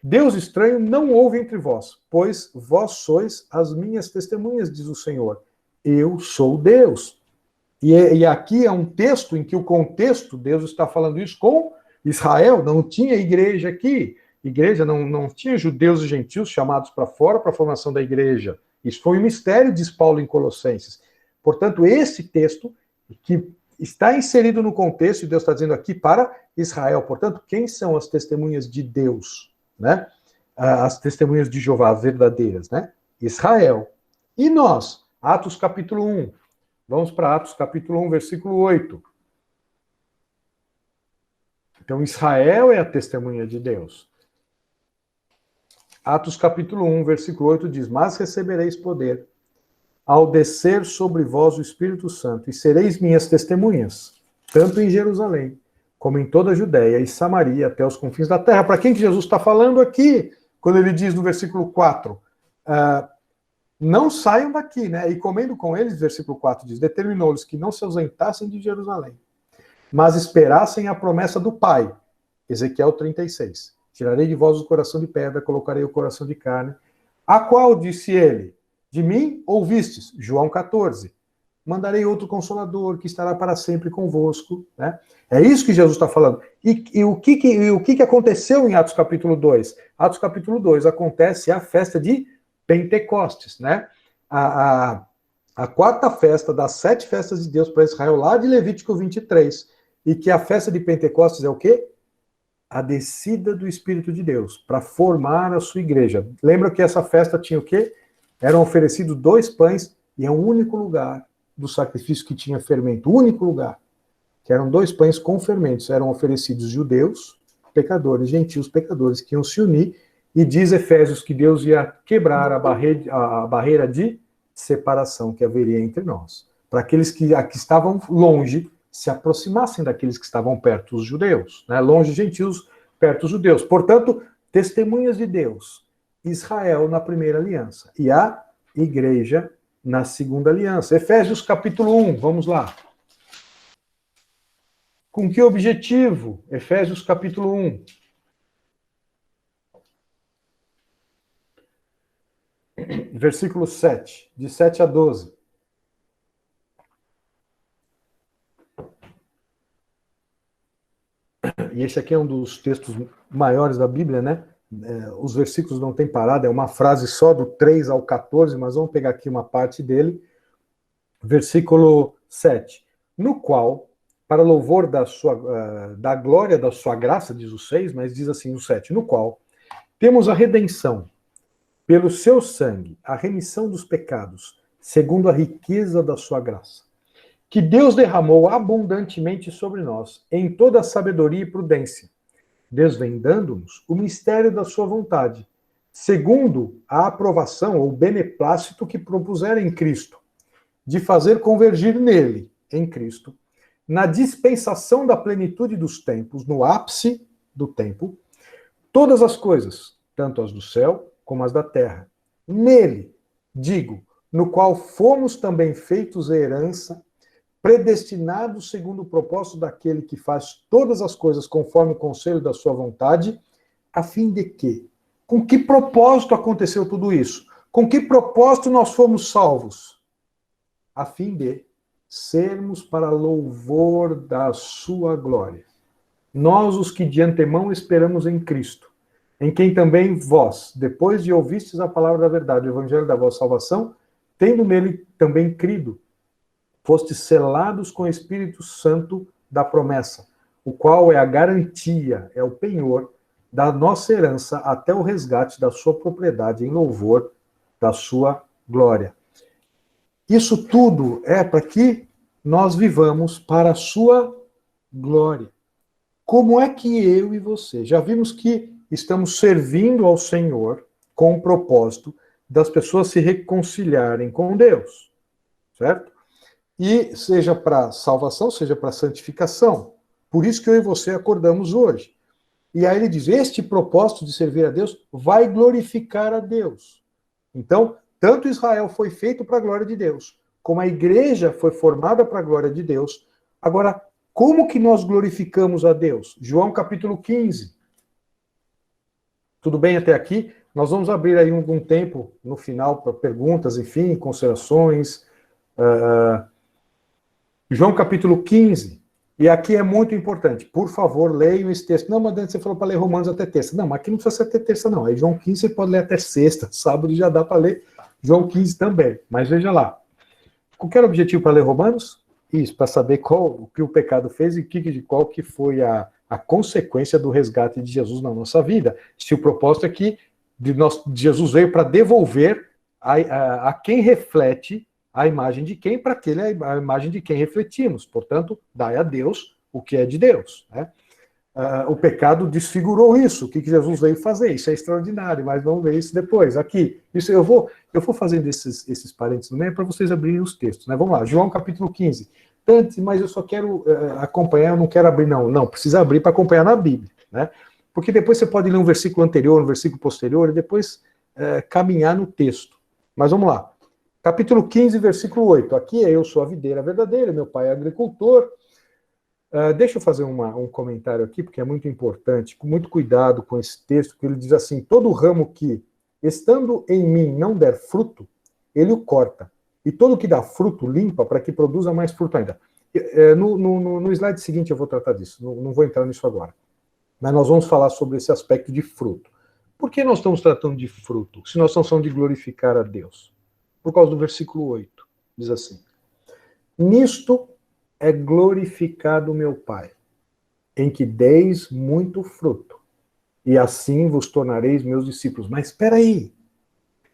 Speaker 1: Deus estranho não houve entre vós, pois vós sois as minhas testemunhas, diz o Senhor. Eu sou Deus. E aqui é um texto em que o contexto, Deus está falando isso com Israel, não tinha igreja aqui. Igreja não tinha judeus e gentios chamados para fora para a formação da igreja. Isso foi um mistério, diz Paulo em Colossenses. Portanto, esse texto, que está inserido no contexto, e Deus está dizendo aqui para Israel. Portanto, quem são as testemunhas de Deus? Né? As testemunhas de Jeová verdadeiras, né? Israel. E nós? Atos capítulo 1. Vamos para Atos capítulo 1, versículo 8. Então, Israel é a testemunha de Deus. Atos capítulo 1, versículo 8 diz, mas recebereis poder ao descer sobre vós o Espírito Santo, e sereis minhas testemunhas, tanto em Jerusalém, como em toda a Judéia e Samaria, até os confins da terra. Para quem que Jesus está falando aqui? Quando ele diz no versículo 4, não saiam daqui, né? E comendo com eles, versículo 4 diz, determinou-lhes que não se ausentassem de Jerusalém, mas esperassem a promessa do Pai. Ezequiel 36. Tirarei de vós o coração de pedra, colocarei o coração de carne. A qual, disse ele, de mim ouvistes? João 14. mandarei outro Consolador que estará para sempre convosco. Né? É isso que Jesus está falando. E o que aconteceu em Atos capítulo 2? Atos capítulo 2 acontece a festa de Pentecostes, né? A quarta festa das 7 festas de Deus para Israel, lá de Levítico 23. E que a festa de Pentecostes é o quê? A descida do Espírito de Deus para formar a sua igreja. Lembra que essa festa tinha o quê? Eram oferecidos 2 pães e é o único lugar do sacrifício que tinha fermento, o único lugar, que eram 2 pães com fermentos, eram oferecidos judeus, pecadores, gentios, pecadores, que iam se unir, e diz Efésios que Deus ia quebrar a barreira de separação que haveria entre nós, para aqueles que estavam longe se aproximassem daqueles que estavam perto, os judeus, né? Longe gentios, perto os judeus. Portanto, testemunhas de Deus, Israel na primeira aliança e a igreja na segunda aliança. Efésios capítulo 1, vamos lá. Com que objetivo? Efésios capítulo 1. Versículo 7, de 7 a 12. E esse aqui é um dos textos maiores da Bíblia, né? Os versículos não têm parada, é uma frase só do 3 ao 14, mas vamos pegar aqui uma parte dele. Versículo 7. No qual, para louvor da glória da sua graça, diz o 6, mas diz assim no 7, no qual temos a redenção, pelo seu sangue, a remissão dos pecados, segundo a riqueza da sua graça, que Deus derramou abundantemente sobre nós, em toda a sabedoria e prudência, desvendando-nos o mistério da sua vontade, segundo a aprovação ou beneplácito que propusera em Cristo, de fazer convergir nele, em Cristo, na dispensação da plenitude dos tempos, no ápice do tempo, todas as coisas, tanto as do céu como as da terra. Nele, digo, no qual fomos também feitos herança, predestinados segundo o propósito daquele que faz todas as coisas conforme o conselho da sua vontade, a fim de que? Com que propósito aconteceu tudo isso? Com que propósito nós fomos salvos? A fim de sermos para louvor da sua glória. Nós, os que de antemão esperamos em Cristo, em quem também vós, depois de ouvistes a palavra da verdade, o evangelho da vossa salvação, tendo nele também crido, fostes selados com o Espírito Santo da promessa, o qual é a garantia, é o penhor da nossa herança até o resgate da sua propriedade em louvor da sua glória. Isso tudo é para que nós vivamos para a sua glória. Como é que eu e você, já vimos que estamos servindo ao Senhor com o propósito das pessoas se reconciliarem com Deus, certo? E seja para salvação, seja para santificação. Por isso que eu e você acordamos hoje. E aí ele diz, este propósito de servir a Deus vai glorificar a Deus. Então, tanto Israel foi feito para a glória de Deus, como a igreja foi formada para a glória de Deus. Agora, como que nós glorificamos a Deus? João capítulo 15. Tudo bem até aqui? Nós vamos abrir aí algum tempo no final para perguntas, enfim, considerações. João capítulo 15. E aqui é muito importante. Por favor, leiam esse texto. Não, mas você falou para ler Romanos até terça. Não, mas aqui não precisa ser até terça, não. Aí João 15 você pode ler até sexta. Sábado já dá para ler João 15 também. Mas veja lá. Qual era o objetivo para ler Romanos? Isso, para saber o que o pecado fez e qual que foi a consequência do resgate de Jesus na nossa vida. Se o propósito é que Jesus veio para devolver a quem reflete a imagem de quem, para aquele a imagem de quem refletimos. Portanto, dai a Deus o que é de Deus. Né? O pecado desfigurou isso. O que Jesus veio fazer? Isso é extraordinário, mas vamos ver isso depois. Aqui, isso eu vou fazendo esses parênteses no meio para vocês abrirem os textos. Né? Vamos lá, João capítulo 15. Antes, mas eu só quero acompanhar, eu não quero abrir, não. Não, precisa abrir para acompanhar na Bíblia. Né? Porque depois você pode ler um versículo anterior, um versículo posterior, e depois caminhar no texto. Mas vamos lá. Capítulo 15, versículo 8. Aqui eu sou a videira verdadeira, meu pai é agricultor. Deixa eu fazer um comentário aqui, porque é muito importante, com muito cuidado com esse texto, que ele diz assim, todo ramo que, estando em mim, não der fruto, ele o corta, E todo que dá fruto, limpa para que produza mais fruto ainda. No slide seguinte eu vou tratar disso, não vou entrar nisso agora. Mas nós vamos falar sobre esse aspecto de fruto. Por que nós estamos tratando de fruto, se nós estamos falando de glorificar a Deus? Por causa do versículo 8, diz assim: nisto é glorificado meu Pai, em que deis muito fruto, e assim vos tornareis meus discípulos. Mas espera aí,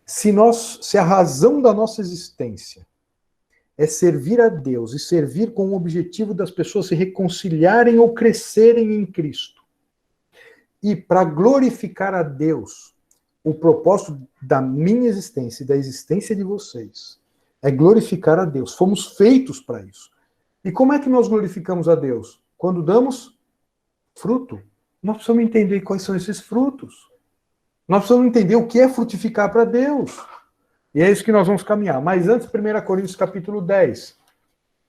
Speaker 1: se a razão da nossa existência é servir a Deus e servir com o objetivo das pessoas se reconciliarem ou crescerem em Cristo, e para glorificar a Deus, o propósito da minha existência e da existência de vocês é glorificar a Deus. Fomos feitos para isso. E como é que nós glorificamos a Deus? Quando damos fruto. Nós precisamos entender quais são esses frutos. Nós precisamos entender o que é frutificar para Deus. E é isso que nós vamos caminhar. Mas antes, 1 Coríntios capítulo 10,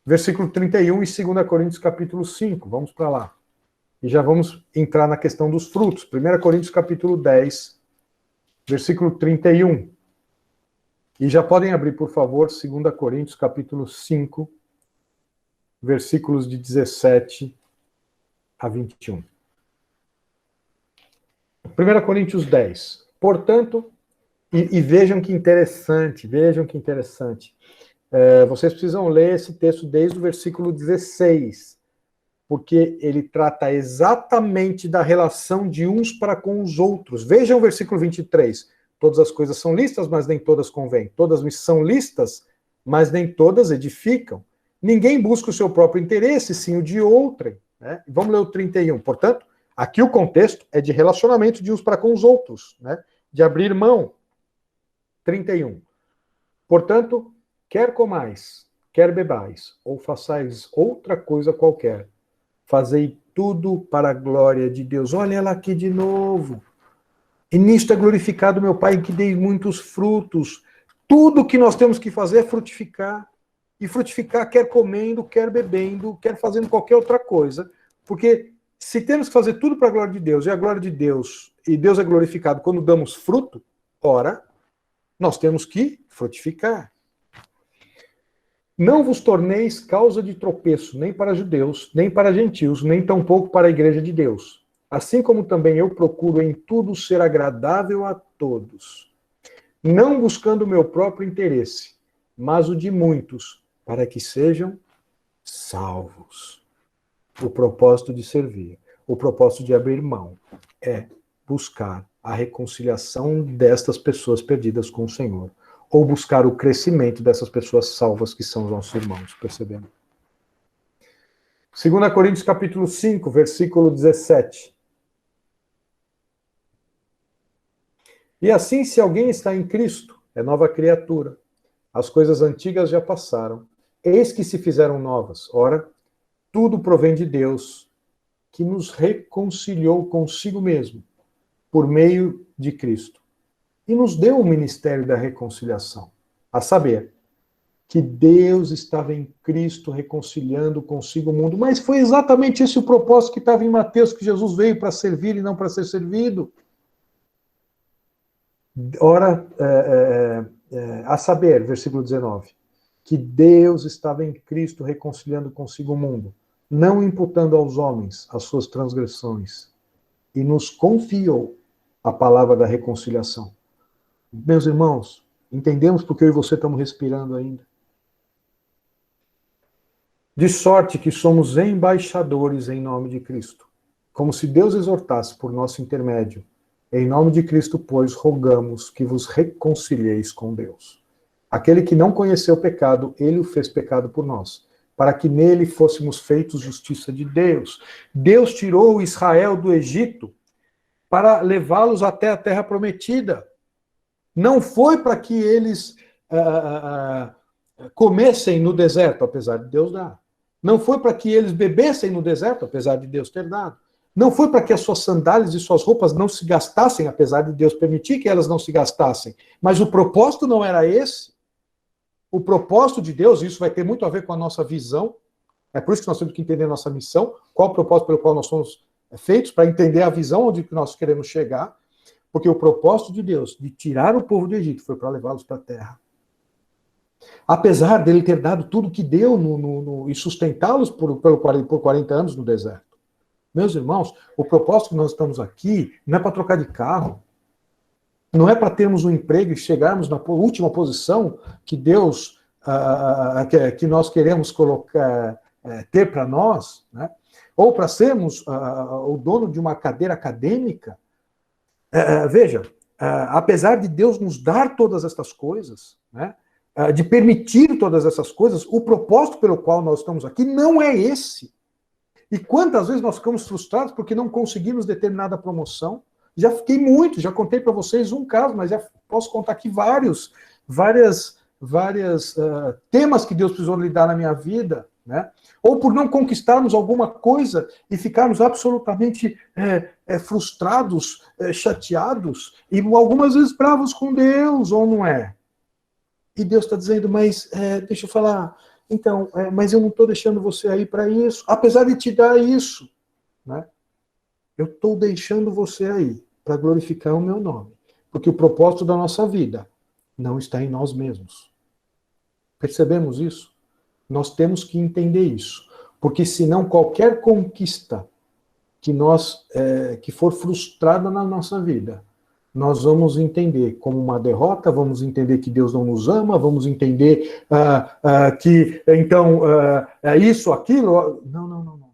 Speaker 1: versículo 31 e 2 Coríntios capítulo 5. Vamos para lá. E já vamos entrar na questão dos frutos. 1 Coríntios capítulo 10, versículo 31. E já podem abrir, por favor, 2 Coríntios capítulo 5, versículos de 17 a 21. 1 Coríntios 10. Portanto, e vejam que interessante, vocês precisam ler esse texto desde o versículo 16, porque ele trata exatamente da relação de uns para com os outros. Vejam o versículo 23. Todas as coisas são listas, mas nem todas convêm. Todas são listas, mas nem todas edificam. Ninguém busca o seu próprio interesse, sim o de outrem. Né? Vamos ler o 31. Portanto, aqui o contexto é de relacionamento de uns para com os outros, né? De abrir mão. 31. Portanto, quer comais, quer bebais, ou façais outra coisa qualquer, fazei tudo para a glória de Deus. Olha ela aqui de novo. E nisto é glorificado meu Pai, que dei muitos frutos. Tudo que nós temos que fazer é frutificar. E frutificar quer comendo, quer bebendo, quer fazendo qualquer outra coisa. Porque se temos que fazer tudo para a glória de Deus, e a glória de Deus, e Deus é glorificado quando damos fruto, ora, nós temos que frutificar. Não vos torneis causa de tropeço, nem para judeus, nem para gentios, nem tampouco para a igreja de Deus. Assim como também eu procuro em tudo ser agradável a todos, não buscando o meu próprio interesse, mas o de muitos, para que sejam salvos. O propósito de servir, o propósito de abrir mão, é buscar a reconciliação destas pessoas perdidas com o Senhor, ou buscar o crescimento dessas pessoas salvas que são os nossos irmãos, percebendo? 2 Coríntios capítulo 5, versículo 17. E assim, se alguém está em Cristo, é nova criatura. As coisas antigas já passaram, eis que se fizeram novas. Ora, tudo provém de Deus, que nos reconciliou consigo mesmo, por meio de Cristo, e nos deu o ministério da reconciliação, a saber, que Deus estava em Cristo reconciliando consigo o mundo. Mas foi exatamente esse o propósito que estava em Mateus, que Jesus veio para servir e não para ser servido. Ora, a saber, versículo 19, que Deus estava em Cristo reconciliando consigo o mundo, não imputando aos homens as suas transgressões, e nos confiou a palavra da reconciliação. Meus irmãos, entendemos porque eu e você estamos respirando ainda? De sorte que somos embaixadores em nome de Cristo, como se Deus exortasse por nosso intermédio. Em nome de Cristo, pois, rogamos que vos reconcilieis com Deus. Aquele que não conheceu o pecado, ele o fez pecado por nós, para que nele fôssemos feitos justiça de Deus. Deus tirou Israel do Egito para levá-los até a terra prometida. Não foi para que eles comessem no deserto, apesar de Deus dar. Não foi para que eles bebessem no deserto, apesar de Deus ter dado. Não foi para que as suas sandálias e suas roupas não se gastassem, apesar de Deus permitir que elas não se gastassem. Mas o propósito não era esse. O propósito de Deus, isso vai ter muito a ver com a nossa visão. É por isso que nós temos que entender a nossa missão, qual o propósito pelo qual nós somos feitos, para entender a visão onde nós queremos chegar. Porque o propósito de Deus de tirar o povo do Egito foi para levá-los para a terra. Apesar dele ter dado tudo que deu e sustentá-los por 40 anos no deserto. Meus irmãos, o propósito que nós estamos aqui não é para trocar de carro, não é para termos um emprego e chegarmos na última posição que Deus, que nós queremos colocar, ter para nós, né? Ou para sermos o dono de uma cadeira acadêmica. Veja, apesar de Deus nos dar todas estas coisas, né, de permitir todas essas coisas, o propósito pelo qual nós estamos aqui não é esse. E quantas vezes nós ficamos frustrados porque não conseguimos determinada promoção? Já fiquei muito, já contei para vocês um caso, mas já posso contar aqui vários temas que Deus precisou lidar na minha vida, né? Ou por não conquistarmos alguma coisa e ficarmos absolutamente frustrados, chateados e algumas vezes bravos com Deus, ou não é? E Deus está dizendo, mas deixa eu falar, então, mas eu não estou deixando você aí para isso, apesar de te dar isso, né? Eu estou deixando você aí para glorificar o meu nome, porque o propósito da nossa vida não está em nós mesmos. Percebemos isso? Nós temos que entender isso, porque senão qualquer conquista que for frustrada na nossa vida, nós vamos entender como uma derrota, vamos entender que Deus não nos ama, vamos entender que, então, é isso, aquilo. Não.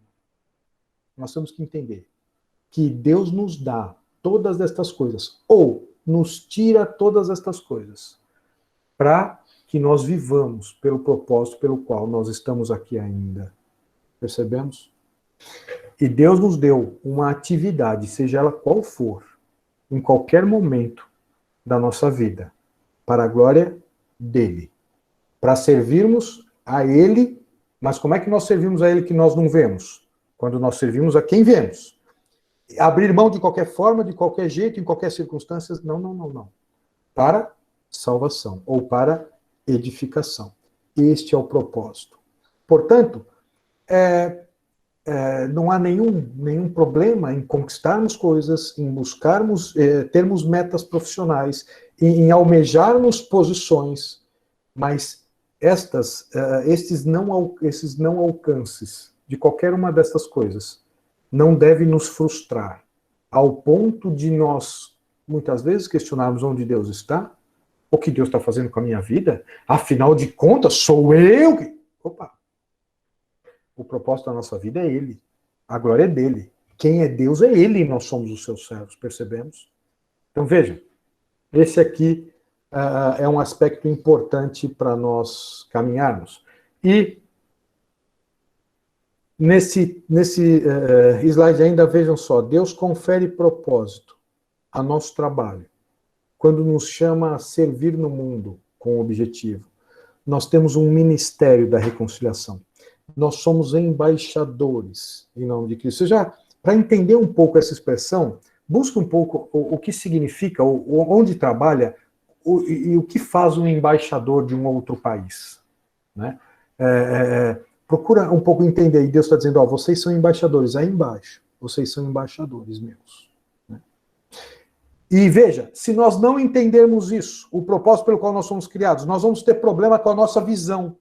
Speaker 1: Nós temos que entender que Deus nos dá todas estas coisas, ou nos tira todas estas coisas, para que nós vivamos pelo propósito pelo qual nós estamos aqui ainda. Percebemos? E Deus nos deu uma atividade, seja ela qual for, em qualquer momento da nossa vida, para a glória dele, para servirmos a ele. Mas como é que nós servimos a ele que nós não vemos? Quando nós servimos a quem vemos. Abrir mão de qualquer forma, de qualquer jeito, em qualquer circunstância, não. Para salvação, ou para edificação. Este é o propósito. Portanto, não há nenhum problema em conquistarmos coisas, em buscarmos, termos metas profissionais, em almejarmos posições, mas esses não alcances de qualquer uma dessas coisas não deve nos frustrar, ao ponto de nós, muitas vezes, questionarmos onde Deus está, o que Deus está fazendo com a minha vida, afinal de contas, sou eu que... Opa! O propósito da nossa vida é Ele. A glória é dele. Quem é Deus é Ele e nós somos os seus servos, percebemos? Então veja, esse aqui é um aspecto importante para nós caminharmos. E nesse slide ainda, vejam só, Deus confere propósito a nosso trabalho, quando nos chama a servir no mundo com objetivo. Nós temos um ministério da reconciliação. Nós somos embaixadores em nome de Cristo. Você já, para entender um pouco essa expressão, busca um pouco o que significa, onde trabalha, e o que faz um embaixador de um outro país. Né? Procura um pouco entender, e Deus está dizendo, vocês são embaixadores, aí embaixo, vocês são embaixadores meus. Né? E veja, se nós não entendermos isso, o propósito pelo qual nós somos criados, nós vamos ter problema com a nossa visão.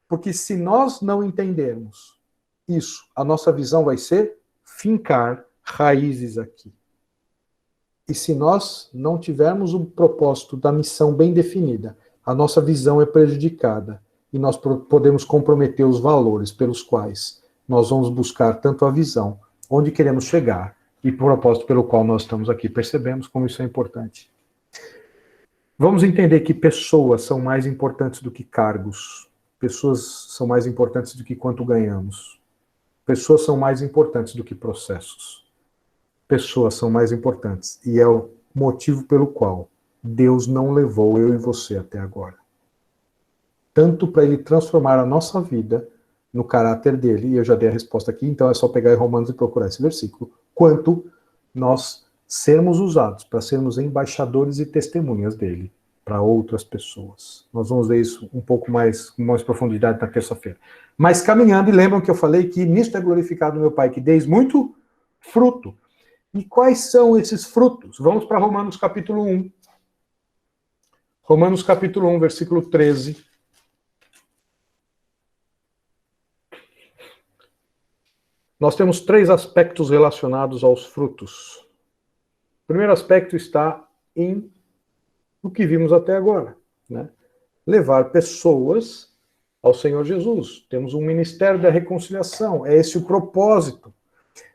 Speaker 1: Porque se nós não entendermos isso, a nossa visão vai ser fincar raízes aqui. E se nós não tivermos o propósito da missão bem definida, a nossa visão é prejudicada e nós podemos comprometer os valores pelos quais nós vamos buscar tanto a visão, onde queremos chegar e o propósito pelo qual nós estamos aqui. Percebemos como isso é importante. Vamos entender que pessoas são mais importantes do que cargos. Pessoas são mais importantes do que quanto ganhamos. Pessoas são mais importantes do que processos. Pessoas são mais importantes. E é o motivo pelo qual Deus não levou eu e você até agora. Tanto para Ele transformar a nossa vida no caráter dele, e eu já dei a resposta aqui, então é só pegar em Romanos e procurar esse versículo, quanto nós sermos usados para sermos embaixadores e testemunhas dele para outras pessoas. Nós vamos ver isso um pouco mais, com mais profundidade na terça-feira. Mas caminhando, e lembram que eu falei que nisto é glorificado meu Pai, que deis muito fruto. E quais são esses frutos? Vamos para Romanos capítulo 1. Romanos capítulo 1, versículo 13. Nós temos 3 aspectos relacionados aos frutos. O primeiro aspecto está no que vimos até agora, né? Levar pessoas ao Senhor Jesus. Temos um ministério da reconciliação, é esse o propósito.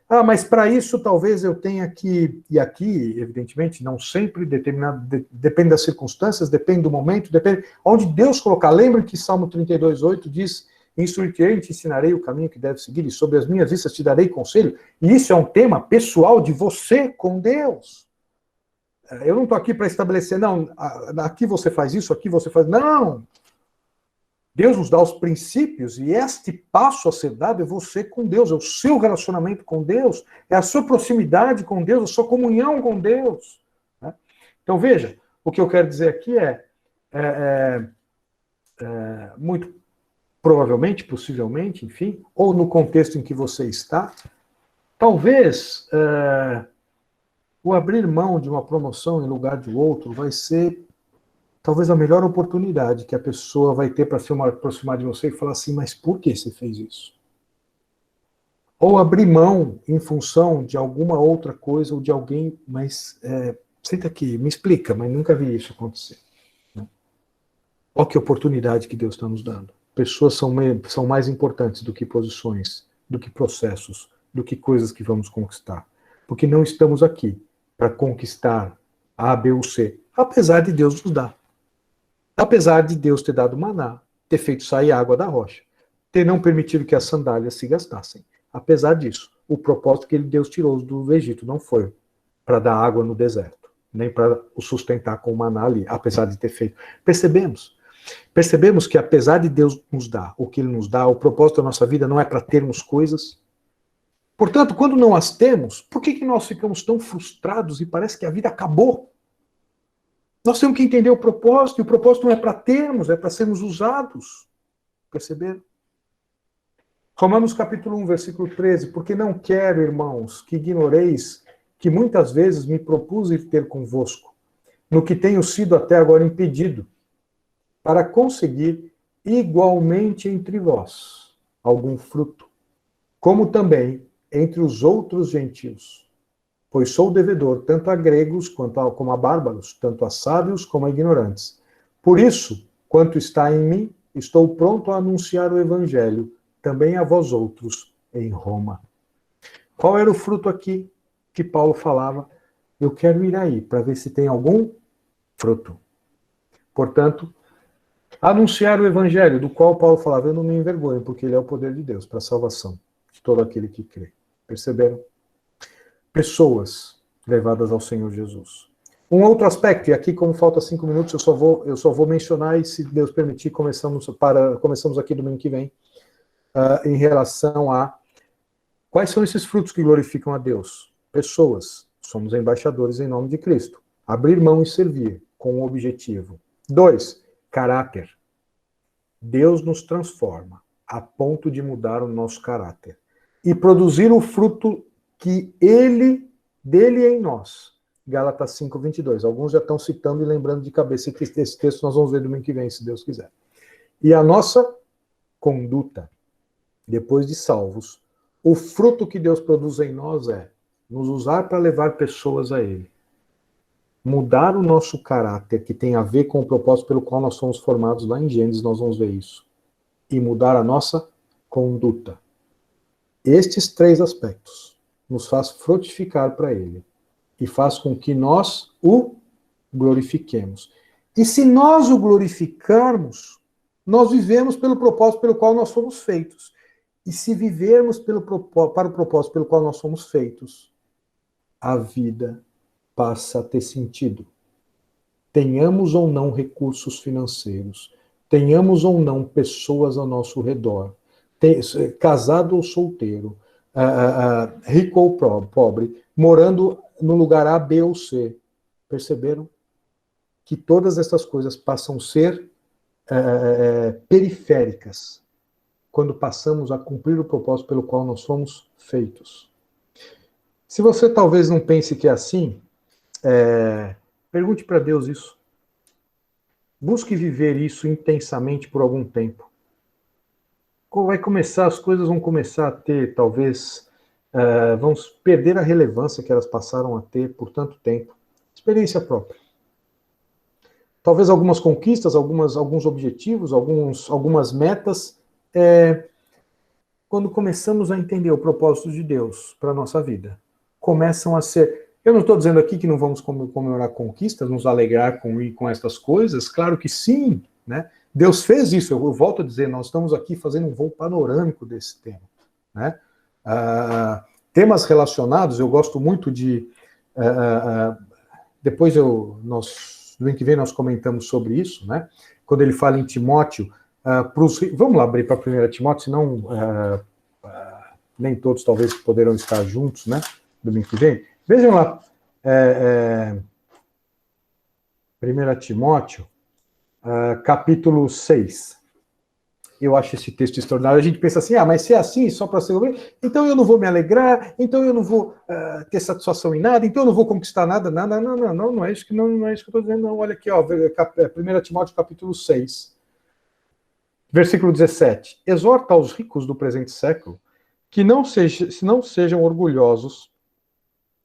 Speaker 1: Ah, mas para isso talvez eu tenha que, e aqui, evidentemente, não sempre, depende das circunstâncias, depende do momento, depende onde Deus colocar. Lembra que Salmo 32:8 diz: instruir-te-ei e te ensinarei o caminho que deve seguir, e sobre as minhas vistas te darei conselho. E isso é um tema pessoal de você com Deus. Eu não estou aqui para estabelecer, não, aqui você faz isso, aqui você faz... Não! Deus nos dá os princípios, e este passo a ser dado é você com Deus, é o seu relacionamento com Deus, é a sua proximidade com Deus, a sua comunhão com Deus. Né? Então, veja, o que eu quero dizer aqui muito provavelmente, possivelmente, enfim, ou no contexto em que você está, talvez o abrir mão de uma promoção em lugar de outro vai ser talvez a melhor oportunidade que a pessoa vai ter para se aproximar de você e falar assim, mas por que você fez isso? Ou abrir mão em função de alguma outra coisa ou de alguém, mas senta aqui, me explica, mas nunca vi isso acontecer. Olha que oportunidade que Deus está nos dando. Pessoas são mais importantes do que posições, do que processos, do que coisas que vamos conquistar. Porque não estamos aqui para conquistar A, B ou C, apesar de Deus nos dar. Apesar de Deus ter dado maná, ter feito sair água da rocha, ter não permitido que as sandálias se gastassem. Apesar disso, o propósito que Deus tirou do Egito não foi para dar água no deserto, nem para o sustentar com o maná ali, apesar de ter feito. Percebemos que apesar de Deus nos dar o que Ele nos dá, o propósito da nossa vida não é para termos coisas. Portanto, quando não as temos, por que nós ficamos tão frustrados e parece que a vida acabou? Nós temos que entender o propósito, e o propósito não é para termos, é para sermos usados. Perceberam? Romanos capítulo 1, versículo 13. Porque não quero, irmãos, que ignoreis que muitas vezes me propus ir ter convosco, no que tenho sido até agora impedido, para conseguir igualmente entre vós algum fruto, como também entre os outros gentios. Pois sou devedor tanto a gregos como a bárbaros, tanto a sábios como a ignorantes. Por isso, quanto está em mim, estou pronto a anunciar o evangelho, também a vós outros, em Roma. Qual era o fruto aqui que Paulo falava? Eu quero ir aí, para ver se tem algum fruto. Portanto, anunciar o evangelho, do qual Paulo falava, eu não me envergonho, porque ele é o poder de Deus para a salvação de todo aquele que crê. Perceberam? Pessoas levadas ao Senhor Jesus. Um outro aspecto, e aqui como falta 5 minutos, eu só vou mencionar, e se Deus permitir, começamos aqui domingo que vem, em relação a quais são esses frutos que glorificam a Deus. Pessoas, somos embaixadores em nome de Cristo. Abrir mão e servir, com um objetivo. 2, caráter. Deus nos transforma, a ponto de mudar o nosso caráter. E produzir o fruto que dele em nós. Gálatas 5:22. Alguns já estão citando e lembrando de cabeça que esse texto nós vamos ver domingo que vem, se Deus quiser. E a nossa conduta, depois de salvos, o fruto que Deus produz em nós é nos usar para levar pessoas a Ele. Mudar o nosso caráter, que tem a ver com o propósito pelo qual nós somos formados, lá em Gênesis nós vamos ver isso. E mudar a nossa conduta. Estes 3 aspectos nos faz frutificar para Ele e faz com que nós o glorifiquemos. E se nós o glorificarmos, nós vivemos pelo propósito pelo qual nós fomos feitos. E se vivermos para o propósito pelo qual nós fomos feitos, a vida passa a ter sentido. Tenhamos ou não recursos financeiros, tenhamos ou não pessoas ao nosso redor, casado ou solteiro, rico ou pobre, morando no lugar A, B ou C. Perceberam? Que todas essas coisas passam a ser periféricas quando passamos a cumprir o propósito pelo qual nós fomos feitos. Se você talvez não pense que é assim, pergunte para Deus isso. Busque viver isso intensamente por algum tempo. Vai começar, as coisas vão começar a ter, talvez, vão perder a relevância que elas passaram a ter por tanto tempo. Experiência própria. Talvez algumas conquistas, alguns objetivos, algumas metas, quando começamos a entender o propósito de Deus para a nossa vida, começam a ser... Eu não estou dizendo aqui que não vamos comemorar conquistas, nos alegrar com estas coisas, claro que sim, né? Deus fez isso, eu volto a dizer, nós estamos aqui fazendo um voo panorâmico desse tema, né? Temas relacionados, eu gosto muito de... depois no ano que vem nós comentamos sobre isso, né? Quando ele fala em Timóteo, vamos lá abrir para 1 Timóteo, senão nem todos talvez poderão estar juntos, né? Domingo que vem. Vejam lá, 1 Timóteo, capítulo 6. Eu acho esse texto extraordinário. A gente pensa assim, mas se é assim, só para ser... Então eu não vou me alegrar, então eu não vou ter satisfação em nada, então eu não vou conquistar nada. Não é isso que eu estou dizendo, não. Olha aqui, 1 Timóteo, capítulo 6, versículo 17. Exorta aos ricos do presente século que não sejam orgulhosos,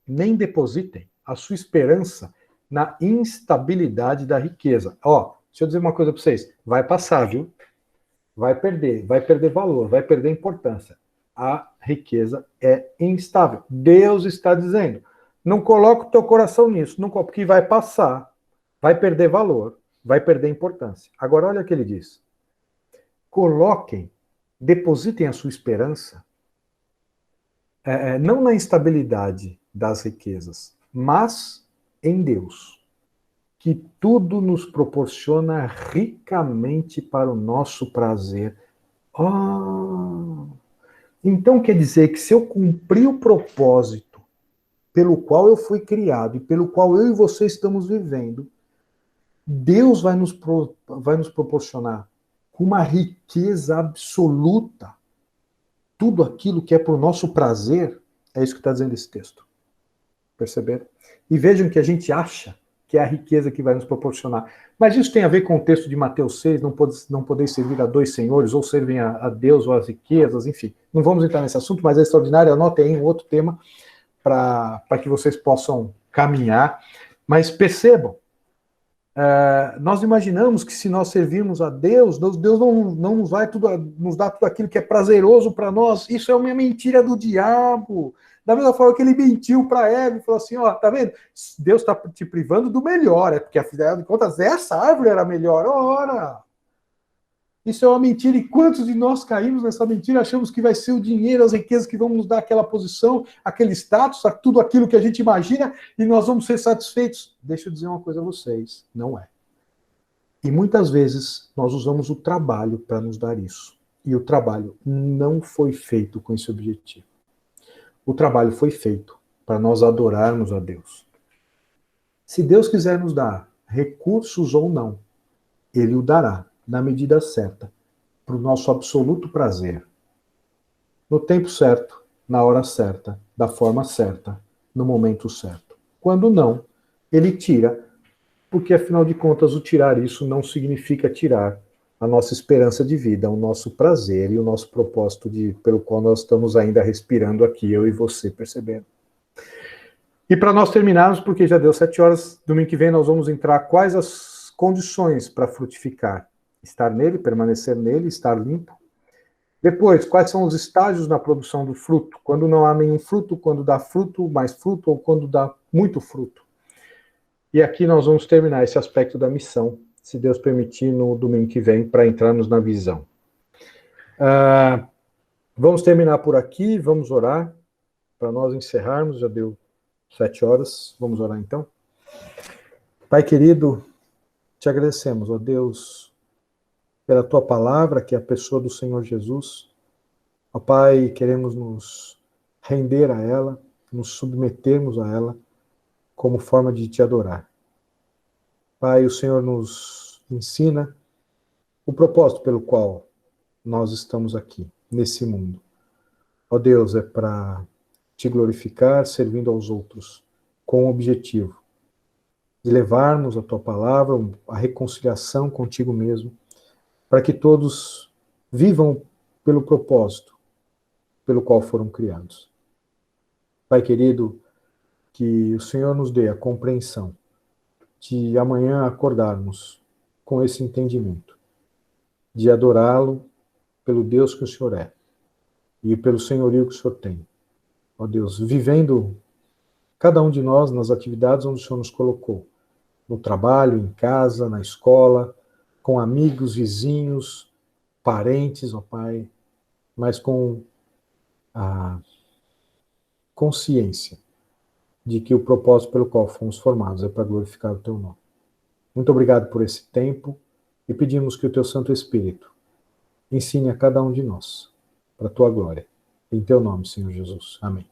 Speaker 1: nem depositem a sua esperança na instabilidade da riqueza. Deixa eu dizer uma coisa para vocês. Vai passar, viu? Vai perder valor, vai perder importância. A riqueza é instável. Deus está dizendo, não coloque o teu coração nisso, porque vai passar, vai perder valor, vai perder importância. Agora olha o que ele diz. Depositem a sua esperança, não na instabilidade das riquezas, mas em Deus, que tudo nos proporciona ricamente para o nosso prazer. Então quer dizer que se eu cumprir o propósito pelo qual eu fui criado e pelo qual eu e você estamos vivendo, Deus vai nos proporcionar uma riqueza absoluta tudo aquilo que é para o nosso prazer. É isso que está dizendo esse texto. Perceberam? E vejam que a gente acha que é a riqueza que vai nos proporcionar. Mas isso tem a ver com o texto de Mateus 6, não poder servir a dois senhores, ou servem a Deus ou as riquezas, enfim. Não vamos entrar nesse assunto, mas é extraordinário. Anote aí um outro tema para que vocês possam caminhar. Mas percebam, nós imaginamos que se nós servirmos a Deus, Deus não nos vai nos dar tudo aquilo que é prazeroso para nós. Isso é uma mentira do diabo. Da mesma forma que ele mentiu para Eva e falou assim, tá vendo? Deus está te privando do melhor, porque afinal de contas essa árvore era melhor. Ora! Isso é uma mentira, e quantos de nós caímos nessa mentira, achamos que vai ser o dinheiro, as riquezas que vão nos dar aquela posição, aquele status, tudo aquilo que a gente imagina, e nós vamos ser satisfeitos. Deixa eu dizer uma coisa a vocês, não é. E muitas vezes nós usamos o trabalho para nos dar isso. E o trabalho não foi feito com esse objetivo. O trabalho foi feito para nós adorarmos a Deus. Se Deus quiser nos dar recursos ou não, Ele o dará na medida certa, para o nosso absoluto prazer. No tempo certo, na hora certa, da forma certa, no momento certo. Quando não, Ele tira, porque afinal de contas o tirar isso não significa tirar a nossa esperança de vida, o nosso prazer e o nosso propósito pelo qual nós estamos ainda respirando aqui, eu e você, percebendo. E para nós terminarmos, porque já deu 7 horas, domingo que vem nós vamos entrar quais as condições para frutificar. Estar nele, permanecer nele, estar limpo. Depois, quais são os estágios na produção do fruto? Quando não há nenhum fruto, quando dá fruto, mais fruto, ou quando dá muito fruto. E aqui nós vamos terminar esse aspecto da missão, se Deus permitir, no domingo que vem, para entrarmos na visão. Vamos terminar por aqui, vamos orar, para nós encerrarmos, já deu 7 horas, vamos orar então. Pai querido, te agradecemos, ó Deus, pela tua palavra, que é a pessoa do Senhor Jesus. Ó Pai, queremos nos render a ela, nos submetermos a ela, como forma de te adorar. Pai, o Senhor nos ensina o propósito pelo qual nós estamos aqui, nesse mundo. Ó Deus, é para te glorificar, servindo aos outros, com o objetivo de levarmos a tua palavra, a reconciliação contigo mesmo, para que todos vivam pelo propósito pelo qual foram criados. Pai querido, que o Senhor nos dê a compreensão de amanhã acordarmos com esse entendimento, de adorá-lo pelo Deus que o Senhor é e pelo senhorio que o Senhor tem. Ó Deus, vivendo cada um de nós nas atividades onde o Senhor nos colocou, no trabalho, em casa, na escola, com amigos, vizinhos, parentes, ó Pai, mas com a consciência de que o propósito pelo qual fomos formados é para glorificar o teu nome. Muito obrigado por esse tempo e pedimos que o teu Santo Espírito ensine a cada um de nós, para a tua glória. Em teu nome, Senhor Jesus. Amém.